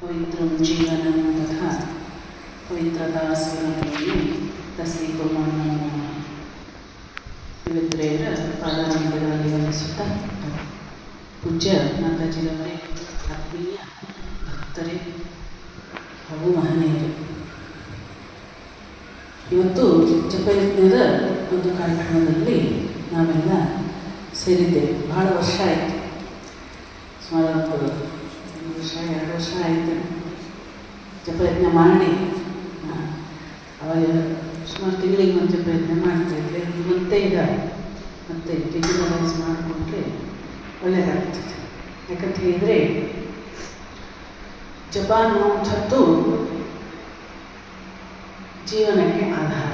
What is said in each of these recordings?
पवित्रं जीवनं तथा पवित्रता ಸೇವನೆಯಲ್ಲಿ ತಸ್ಮೈ ನಮೋ ನಮಃ. ವಿವಿದ್ರೆಯರ ಪಾದಾರವಿಂದಗಳಲ್ಲಿ ವಂದಿಸುತ್ತಾ ಪೂಜ್ಯ ಮಾತಾಜಿರವರೇ, ಆತ್ಮೀಯ ಭಕ್ತರೇ ಹಾಗೂ ಮಹನೀಯರೇ, ಇವತ್ತು ಜಪಯಜ್ಞದ ಒಂದು ಕಾರ್ಯಕ್ರಮದಲ್ಲಿ ನಾವೆಲ್ಲ ಸೇರಿದ್ದೇವೆ. ಬಹಳ ವರ್ಷ ಆಯಿತು, ಸುಮಾರು 1 ವರ್ಷ 2 ವರ್ಷ ಆಯಿತು ಜಪಯಜ್ಞ ಮಾಡಿ. ಅವಾಗ ಸುಮಾರು ತಿಂಗಳಿಗೆ ಒಂದು ಜಪಯಜ್ಞ ಮಾಡ್ತಾಯಿದ್ದೆ. ಮತ್ತೆ ಮತ್ತೆ ರೆಗ್ಯುಲರೈಸ್ ಮಾಡಿಕೊಂಡ್ರೆ ಒಳ್ಳೆಯದಾಗ್ತದೆ. ಯಾಕಂತ ಹೇಳಿದರೆ ಜಪ ಅನ್ನುವಂಥದ್ದು ಜೀವನಕ್ಕೆ ಆಧಾರ.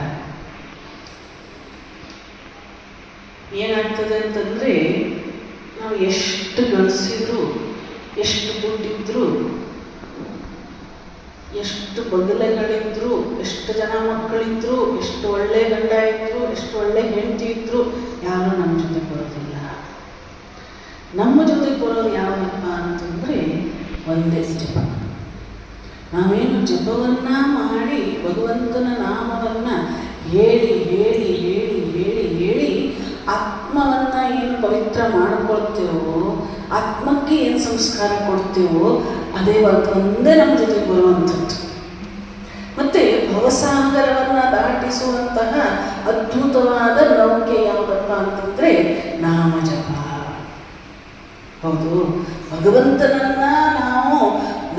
ಏನಾಗ್ತದೆ ಅಂತಂದರೆ, ನಾವು ಎಷ್ಟು ಗಳಿಸಿದ್ರು, ಎಷ್ಟು ದುಡ್ಡಿದ್ರು, ಎಷ್ಟು ಬದಲೆಗಳಿದ್ರು, ಎಷ್ಟು ಜನ ಮಕ್ಕಳಿದ್ರು, ಎಷ್ಟು ಒಳ್ಳೆ ಗಂಡ ಇದ್ರು, ಎಷ್ಟು ಒಳ್ಳೆ ಹೆಂಡತಿ ಇದ್ರು, ಯಾರು ನಮ್ಮ ಜೊತೆ ಬರೋದಿಲ್ಲ. ನಮ್ಮ ಜೊತೆ ಬರೋದು ಯಾವಪ್ಪ ಅಂತಂದರೆ ಒಂದೇ ಜಪ. ನಾವೇನು ಜಪವನ್ನು ಮಾಡಿ ಭಗವಂತನ ನಾಮವನ್ನು ಹೇಳಿ ಹೇಳಿ ಹೇಳಿ ಹೇಳಿ ಹೇಳಿ ಆತ್ಮವನ್ನು ಏನು ಪವಿತ್ರ ಮಾಡಿಕೊಳ್ತೇವೋ, ಆತ್ಮಕ್ಕೆ ಏನು ಸಂಸ್ಕಾರ ಕೊಡ್ತೇವೋ, ಅದೇ ಒಂದೇ ನಮ್ಮ ಜೊತೆ ಬರುವಂಥದ್ದು. ಮತ್ತು ಭವಸಾಗರವನ್ನು ದಾಟಿಸುವಂತಹ ಅದ್ಭುತವಾದ ನೌಕೆ ಯಾವುದಪ್ಪ ಅಂತಂದರೆ ನಾಮ ಜಪ. ಹೌದು, ಭಗವಂತನನ್ನು ನಾವು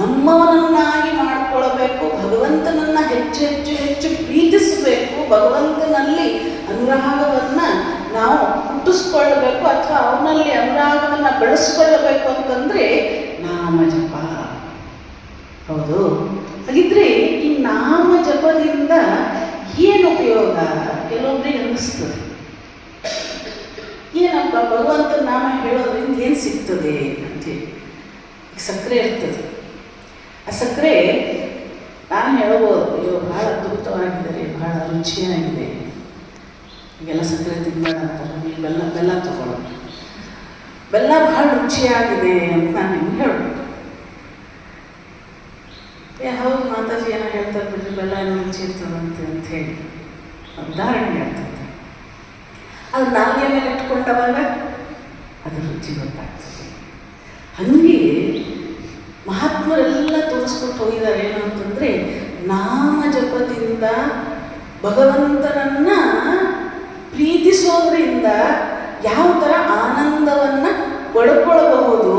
ನಮ್ಮವನನ್ನಾಗಿ ಮಾಡಿಕೊಳ್ಳಬೇಕು, ಭಗವಂತನನ್ನು ಹೆಚ್ಚು ಹೆಚ್ಚು ಹೆಚ್ಚು ಪ್ರೀತಿಸಬೇಕು, ಭಗವಂತನಲ್ಲಿ ಅನುರಾಗವನ್ನು ನಾವು ಹುಟ್ಟಿಸ್ಕೊಳ್ಳಬೇಕು ಅಥವಾ ಅವನಲ್ಲಿ ಅನುರಾಗವನ್ನು ಬೆಳೆಸ್ಕೊಳ್ಳಬೇಕು ಅಂತಂದರೆ ನಾಮ ಜಪ. ಹೌದು, ಹಾಗಿದ್ರೆ ಈ ನಾಮ ಜಪದಿಂದ ಏನು ಉಪಯೋಗ? ಕೆಲವೊಬ್ಬರಿಗೆ ಅನ್ನಿಸ್ತದೆ, ಏನಪ್ಪ ಭಗವಂತನ ನಾಮ ಹೇಳೋದ್ರಿಂದ ಏನು ಸಿಗ್ತದೆ ಅಂತೇಳಿ. ಸಕ್ಕರೆ ಇರ್ತದೆ, ಆ ಸಕ್ಕರೆ ನಾನು ಹೇಳ್ಬೋದು, ಅಯ್ಯೋ ಭಾಳ ಅದ್ಭುತವಾಗಿದೆ, ಭಾಳ ರುಚಿಯಾಗಿದೆ, ಈಗೆಲ್ಲ ಸಕ್ಕರೆ ತಿನ್ನಬೇಡ ಅಂತಾರೆ, ನೀವು ಬೆಲ್ಲ ತಗೊಳ್ಳೋಣ, ಬೆಲ್ಲ ಭಾಳ ರುಚಿಯಾಗಿದೆ ಅಂತ ನಾನು ನಿಮ್ಗೆ ಹೇಳ್ಬೋದು. ಹೌದು, ಮಾತಾಜಿ ಏನೋ ಹೇಳ್ತಾರೆ ಬಿಡ್ರಿ, ಬೆಲ್ಲ ಏನೋ ರುಚಿ ಇರ್ತದಂತೆ ಅಂತ ಹೇಳಿ ಉದಾಹರಣೆ ಹೇಳ್ತಾರೆ. ಅದು ನಾಲ್ಗೆ ಮೇಲೆ ಇಟ್ಕೊಂಡವಾಗ ಅದು ರುಚಿ ಗೊತ್ತಾಗ್ತದೆ. ಹಾಗೆ ಮಹಾತ್ಮರೆಲ್ಲ ತೋರಿಸ್ಕೊಟ್ಟು ಹೋಗಿದ್ದಾರೆ. ಏನು ಅಂತಂದರೆ, ನಾಮ ಜಪದಿಂದ ಭಗವಂತನನ್ನು ಪ್ರೀತಿಸೋದ್ರಿಂದ ಯಾವ ಥರ ಆನಂದವನ್ನು ಪಡ್ಕೊಳ್ಬಹುದು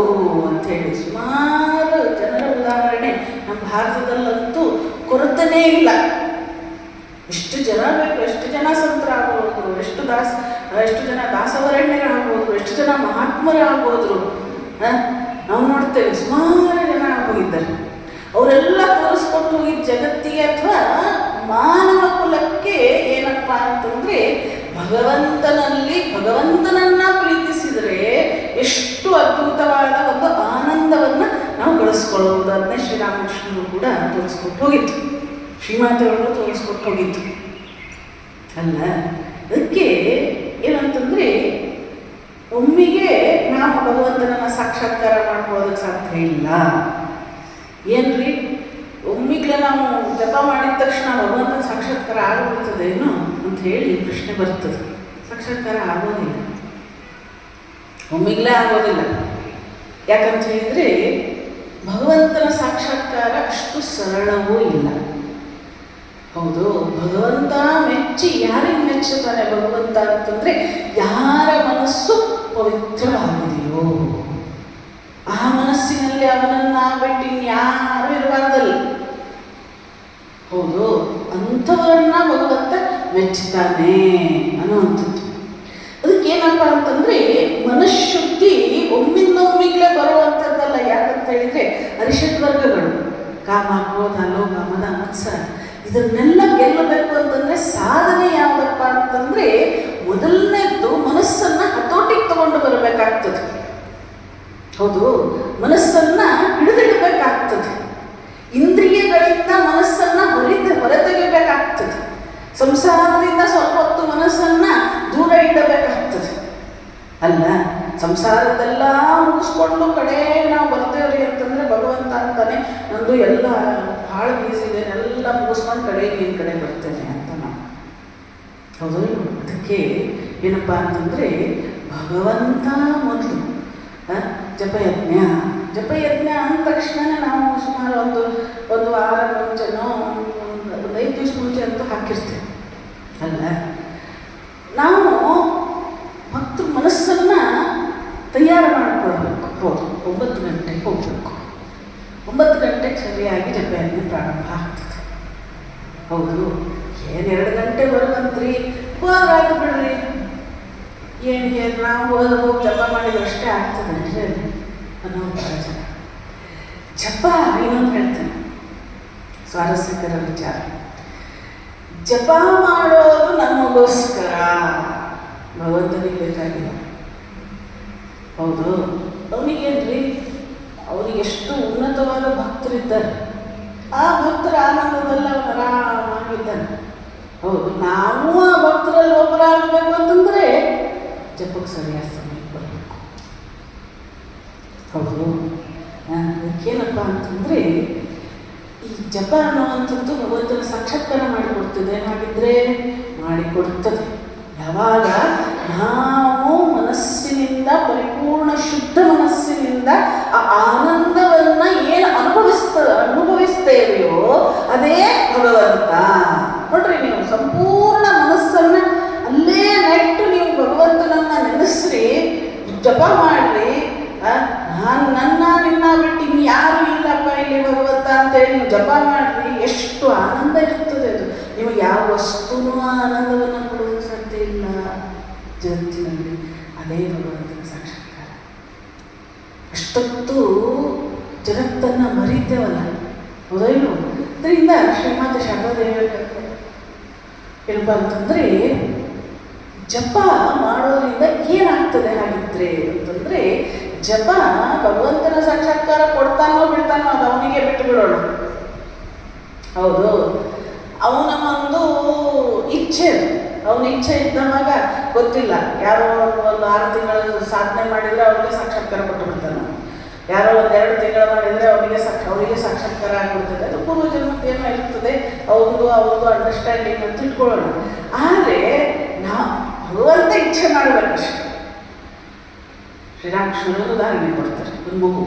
ಅಂಥೇಳಿ ಸುಮಾರು ಜನರ ಉದಾಹರಣೆ ನಮ್ಮ ಭಾರತದಲ್ಲಂತೂ ಕೊರತೆನೇ ಇಲ್ಲ. ಎಷ್ಟು ಜನ ಬೇಕು, ಎಷ್ಟು ಜನ ಸಂತರಾಗೋದ್ರು, ಎಷ್ಟು ಜನ ದಾಸವರಣ್ಯರಾಗೋದ್ರು, ಎಷ್ಟು ಜನ ಮಹಾತ್ಮರಾಗೋದ್ರು. ನಾವು ನೋಡ್ತೇವೆ ಸುಮಾರು ಜನ ಹೋಗಿದ್ದಾರೆ. ಅವರೆಲ್ಲ ತೋರಿಸ್ಕೊಟ್ಟು ಹೋಗಿದ್ದ ಜಗತ್ತಿಗೆ ಅಥವಾ ಮಾನವ ಕುಲಕ್ಕೆ ಏನಪ್ಪ ಅಂತಂದರೆ, ಭಗವಂತನನ್ನು ಪ್ರೀತಿಸಿದರೆ ಎಷ್ಟು ಅದ್ಭುತವಾದ ಒಂದು ಆನಂದವನ್ನು ನಾವು ಗಳಿಸ್ಕೊಳ್ಳಬಹುದು. ಅದನ್ನೇ ಶ್ರೀರಾಮಕೃಷ್ಣರು ಕೂಡ ತೋರಿಸ್ಕೊಟ್ಟು ಹೋಗಿತ್ತು, ಶ್ರೀಮಾತೆಯವರು ತೋರಿಸ್ಕೊಟ್ಟು ಹೋಗಿತ್ತು ಅಲ್ಲ. ಅದಕ್ಕೆ ಏನಂತಂದರೆ, ಒಮ್ಮೆಗೆ ನಾವು ಭಗವಂತನನ್ನು ಸಾಕ್ಷಾತ್ಕಾರ ಮಾಡ್ಕೊಳ್ಳೋದಕ್ಕೆ ಸಾಧ್ಯ ಇಲ್ಲ. ಏನ್ರಿ, ಒಮ್ಮಿಗ್ಲೇ ನಾವು ಜಪ ಮಾಡಿದ ತಕ್ಷಣ ಭಗವಂತನ ಸಾಕ್ಷಾತ್ಕಾರ ಆಗಿಬಿಡ್ತದೇನು ಅಂತ ಹೇಳಿ ಪ್ರಶ್ನೆ ಬರ್ತದೆ. ಸಾಕ್ಷಾತ್ಕಾರ ಆಗೋದಿಲ್ಲ, ಒಮ್ಮಿಗ್ಲೇ ಆಗೋದಿಲ್ಲ. ಯಾಕಂತ ಹೇಳಿದರೆ ಭಗವಂತನ ಸಾಕ್ಷಾತ್ಕಾರ ಅಷ್ಟು ಸರಳವೂ ಇಲ್ಲ. ಹೌದು, ಭಗವಂತ ಮೆಚ್ಚಿ ಯಾರಿಗೆ ಮೆಚ್ಚುತ್ತಾನೆ ಭಗವಂತ ಅಂತಂದರೆ, ಯಾರ ಮನಸ್ಸು ಪವಿತ್ರವಾಗಿದೆಯೋ ಆ ಮನಸ್ಸಿನಲ್ಲಿ ಅವನನ್ನು ಬಿಟ್ಟು ಇನ್ಯಾರೂ ಇರಬಾರ್ದಲ್ಲ. ಹೌದು, ಅಂಥವರನ್ನ ಭಗವಂತ ಮೆಚ್ಚುತ್ತಾನೆ ಅನ್ನುವಂಥದ್ದು. ಅದಕ್ಕೇನಪ್ಪ ಅಂತಂದರೆ, ಮನಃಶುದ್ಧಿ ಒಮ್ಮಿಂದೊಮ್ಮಿಗ್ಲೇ ಬರುವಂಥದ್ದಲ್ಲ. ಯಾಕಂತ ಹೇಳಿದರೆ ಅರಿಷಡ್ವರ್ಗಗಳು ಕಾಮ, ಕ್ರೋಧ, ಲೋಭ, ಮದ, ಮತ್ಸರ ಇದನ್ನೆಲ್ಲ ಗೆಲ್ಲಬೇಕು ಅಂತಂದರೆ ಸಾಧನೆ ಯಾವುದಪ್ಪ ಅಂತಂದರೆ, ಮೊದಲನೇದ್ದು ಮನಸ್ಸನ್ನು ಹತೋಟಿಗೆ ತಗೊಂಡು ಬರಬೇಕಾಗ್ತದೆ. ಹೌದು, ಮನಸ್ಸನ್ನು ಹಿಡಿದಿಡಬೇಕಾಗ್ತದೆ. ಇಂದ್ರಿಯಗಳಿಂದ ಮನಸ್ಸನ್ನು ಹೊರತೆಗೆಯಬೇಕಾಗ್ತದೆ. ಸಂಸಾರದಿಂದ ಸ್ವಲ್ಪ ಹೊತ್ತು ಮನಸ್ಸನ್ನು ದೂರ ಇಡಬೇಕಾಗ್ತದೆ ಅಲ್ಲ. ಸಂಸಾರದೆಲ್ಲ ಮುಗಿಸ್ಕೊಂಡು ಕಡೆ ನಾವು ಬರ್ತೇವ್ರಿ ಅಂತಂದರೆ ಭಗವಂತ ಅಂತಾನೆ ನಂದು ಎಲ್ಲ ಭಾಳ ಬೀಸಿ ಇದೆ, ಎಲ್ಲ ಮುಗಿಸ್ಕೊಂಡು ಕಡೆಗೆ ನಿನ್ನ ಕಡೆ ಬರ್ತೇನೆ ಅಂತ ನಾವು. ಹೌದು, ಅದಕ್ಕೆ ಏನಪ್ಪ ಅಂತಂದರೆ ಭಗವಂತ ಮೊದಲು ಜಪಯಜ್ಞ ಅಂದ ತಕ್ಷಣ ನಾವು ಸುಮಾರು ಒಂದು ವಾರ ಮುಂಚೆನೋ ಒಂದು 5 ದಿವಸ ಮುಂಚೆ ಅಂತೂ ಹಾಕಿರ್ತೇವೆ ಅಲ್ಲ. ನಾವು ಭಕ್ತರ ಮನಸ್ಸನ್ನು ತಯಾರು ಮಾಡಿಕೊಳ್ಬೇಕು. ಹೌದು, 9 ಗಂಟೆಗೆ ಹೋಗಬೇಕು. 9 ಗಂಟೆಗೆ ಸರಿಯಾಗಿ ಜಪಯಜ್ಞ ಪ್ರಾರಂಭ ಆಗ್ತದೆ. ಹೌದು, ಏನು 2 ಗಂಟೆವರೆಗಂತ್ರಿ ಹೋರಾಟ ಬಿಡ್ರಿ, ಏನಿಗೆ ನಾವು ಹೋಗಿ ಜಪ ಮಾಡಿದ್ರೆ ಅಷ್ಟೇ ಆಗ್ತದೆ ಅನ್ನೋ ಜನ. ಜಪ ಇನ್ನೊಂದು ಹೇಳ್ತೇನೆ, ಸ್ವಾರಸ್ಯಕರ ವಿಚಾರ. ಜಪ ಮಾಡೋದು ನಮಗೋಸ್ಕರ, ಭಗವಂತನಿಗೆ ಬೇಕಾಗಿಲ್ಲ. ಹೌದು, ಅವನಿಗೇನ್ರಿ, ಅವನಿಗೆ ಎಷ್ಟು ಉನ್ನತವಾದ ಭಕ್ತರಿದ್ದಾರೆ. ಆ ಭಕ್ತರ ಆನಂದದಲ್ಲಿ ಅವನು ಆರಾಮಾಗಿದ್ದಾನೆ. ಹೌದು, ನಾವು ಆ ಭಕ್ತರಲ್ಲಿ ಒಬ್ಬರಾಗಬೇಕು ಅಂತಂದರೆ ಜಪಕ್ಕೆ ಸರಿಯಾದ ಸಮಯಕ್ಕೆ ಬರಬೇಕು. ಹೌದು, ಅದಕ್ಕೇನಪ್ಪ ಅಂತಂದರೆ ಈ ಜಪ ಅನ್ನುವಂಥದ್ದು ಭಗವಂತನ ಸಾಕ್ಷಾತ್ಕಾರ ಮಾಡಿಕೊಡ್ತದೆ. ಹಾಗಿದ್ರೆ ಮಾಡಿಕೊಡ್ತದೆ ಯಾವಾಗ ನಾವು ಮನಸ್ಸಿನಿಂದ, ಪರಿಪೂರ್ಣ ಶುದ್ಧ ಮನಸ್ಸಿನಿಂದ ಆ ಆನಂದವನ್ನು ಏನು ಅನುಭವಿಸ್ತೇವೆಯೋ ಅದೇ ಭಗವಂತ. ನೋಡ್ರಿ, ನೀವು ಸಂಪೂರ್ಣ ಮನಸ್ಸನ್ನು ಅಲ್ಲೇ ನೆಟ್ಟು ನೀವು ಭಗವಂತನನ್ನ ನೆನೆಸ್ರಿ, ಜಪ ಮಾಡ್ರಿ. ನನ್ನ ನಿನ್ನ ಬಿಟ್ಟು ಇನ್ನು ಯಾರು ಇಲ್ಲಪ್ಪ ಇಲ್ಲಿ ಭಗವಂತ ಅಂತೇಳಿ ನೀವು ಜಪ ಮಾಡ್ರಿ, ಎಷ್ಟು ಆನಂದ ಇರ್ತದೆ. ಅದು ನಿಮಗೆ ಯಾವ ವಸ್ತುನೂ ಆನಂದವನ್ನು ಕೊಡೋದು ಸಾಧ್ಯ ಇಲ್ಲ ಜಗತ್ತಿನಲ್ಲಿ. ಅದೇ ಭಗವಂತನ ಸಾಕ್ಷಾತ್ಕಾರ. ಅಷ್ಟೊತ್ತು ಜಗತ್ತನ್ನು ಮರೀತೇವಲ್ಲ, ಹೌದಲ್ವ? ಅದರಿಂದ ಶ್ರೀಮಾತ ಶಾರದಾದೇವಿ ಏನಪ್ಪ ಅಂತಂದರೆ, ಜಪ ಮಾಡೋದ್ರಿಂದ ಏನಾಗ್ತದೆ ಹಾಗಿದ್ರೆ ಅಂತಂದರೆ, ಜಪ ಭಗವಂತನ ಸಾಕ್ಷಾತ್ಕಾರ ಕೊಡ್ತಾನೋ ಬಿಡ್ತಾನೋ ಅದು ಅವನಿಗೆ ಬಿಟ್ಟು ಬಿಡೋಣ. ಹೌದು, ಅವನ ಒಂದು ಇಚ್ಛೆ ಅದು. ಅವನ ಇಚ್ಛೆ ಇದ್ದವಾಗ ಗೊತ್ತಿಲ್ಲ, ಯಾರೋ ಒಂದು 6 ತಿಂಗಳು ಸಾಧನೆ ಮಾಡಿದರೆ ಅವನಿಗೆ ಸಾಕ್ಷಾತ್ಕಾರ ಕೊಟ್ಟು ಬಿಡ್ತಾನೆ. ಯಾರೋ 1-2 ತಿಂಗಳು ಮಾಡಿದರೆ ಅವರಿಗೆ ಸಾಕ್ಷಾತ್ಕಾರ ಆಗಿಬಿಡ್ತದೆ. ಅದು ಪೂರ್ವಜನ್ಮಕ್ಕೆ ಏನೋ ಇರ್ತದೆ, ಅವ್ರದ್ದು ಅಂಡರ್ಸ್ಟ್ಯಾಂಡಿಂಗ್ ಅಂತ ಇಟ್ಕೊಳ್ಳೋಣ. ಆದರೆ ನಾವು ಭಗವಂತ ಇಚ್ಛೆ ಮಾಡಬೇಕಷ್ಟೆ. ಶ್ರೀರಾಮಕೃಷ್ಣರು ಉದಾಹರಣೆ ಕೊಡ್ತಾರೆ. ಒಂದು ಮಗು,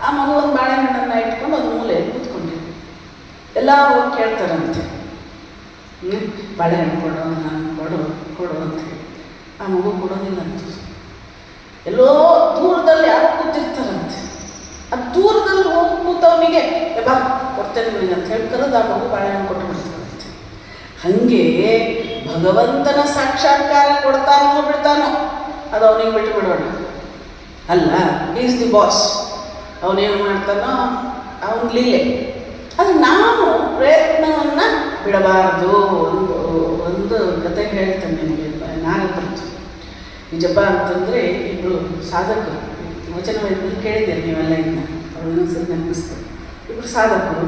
ಆ ಮಗು ಒಂದು ಬಾಳೆಹಣ್ಣನ್ನು ಇಟ್ಕೊಂಡು ಒಂದು ಮೂಲೆಯಲ್ಲಿ ಕೂತ್ಕೊಂಡಿದೆ. ಎಲ್ಲ ಹೋಗಿ ಕೇಳ್ತಾರಂತೆ, ಬಾಳೆಹಣ್ಣು ಕೊಡು, ನಾನು ಕೊಡು ಅಂತ ಹೇಳಿ. ಆ ಮಗು ಕೊಡೋದಿಲ್ಲಂತ. ಎಲ್ಲೋ ದೂರದಲ್ಲಿ ಯಾರೋ ಕೂತಿರ್ತಾರಂತೆ. ಆ ದೂರದಲ್ಲಿ ಹೋಗಿ ಕೂತವನಿಗೆ ಬಾ ಕೊಡ್ತೇನೆ ನಿನಗೆ ಅಂತ ಹೇಳಿ ಕರೆದು ಆ ಮಗು ಬಾಳೆಹಣ್ಣು ಕೊಟ್ಟು ಬಿಡ್ತಾರಂತೆ. ಹಾಗೆ ಭಗವಂತನ ಸಾಕ್ಷಾತ್ಕಾರ ಕೊಡ್ತಾನೋ ಬಿಡ್ತಾನೋ ಅದು ಅವನಿಗೆ ಬಿಟ್ಟು ಬಿಡೋಣ ಅಲ್ಲ. ಈಸ್ ದಿ ಬಾಸ್, ಅವನೇನು ಮಾಡ್ತಾನೋ ಅವನ ಲೀಲೆ. ಅದು ನಾವು ಪ್ರಯತ್ನವನ್ನು ಬಿಡಬಾರ್ದು. ಒಂದು ಕತೆ ಹೇಳ್ತೇನೆ ನಿಮಗೆ, ನಾರದರದ್ದು. ಈ ಜಪ ಅಂತಂದರೆ ಇಬ್ಬರು ಸಾಧಕರು, ವಚನ ವೈದ್ಯರು ಕೇಳಿದ್ದೀರಿ ನೀವೆಲ್ಲ ಇದನ್ನ, ಅವ್ರು ಇನ್ನೊಂದ್ಸರಿ ನೆನಪಿಸ್ತಾರೆ. ಇಬ್ಬರು ಸಾಧಕರು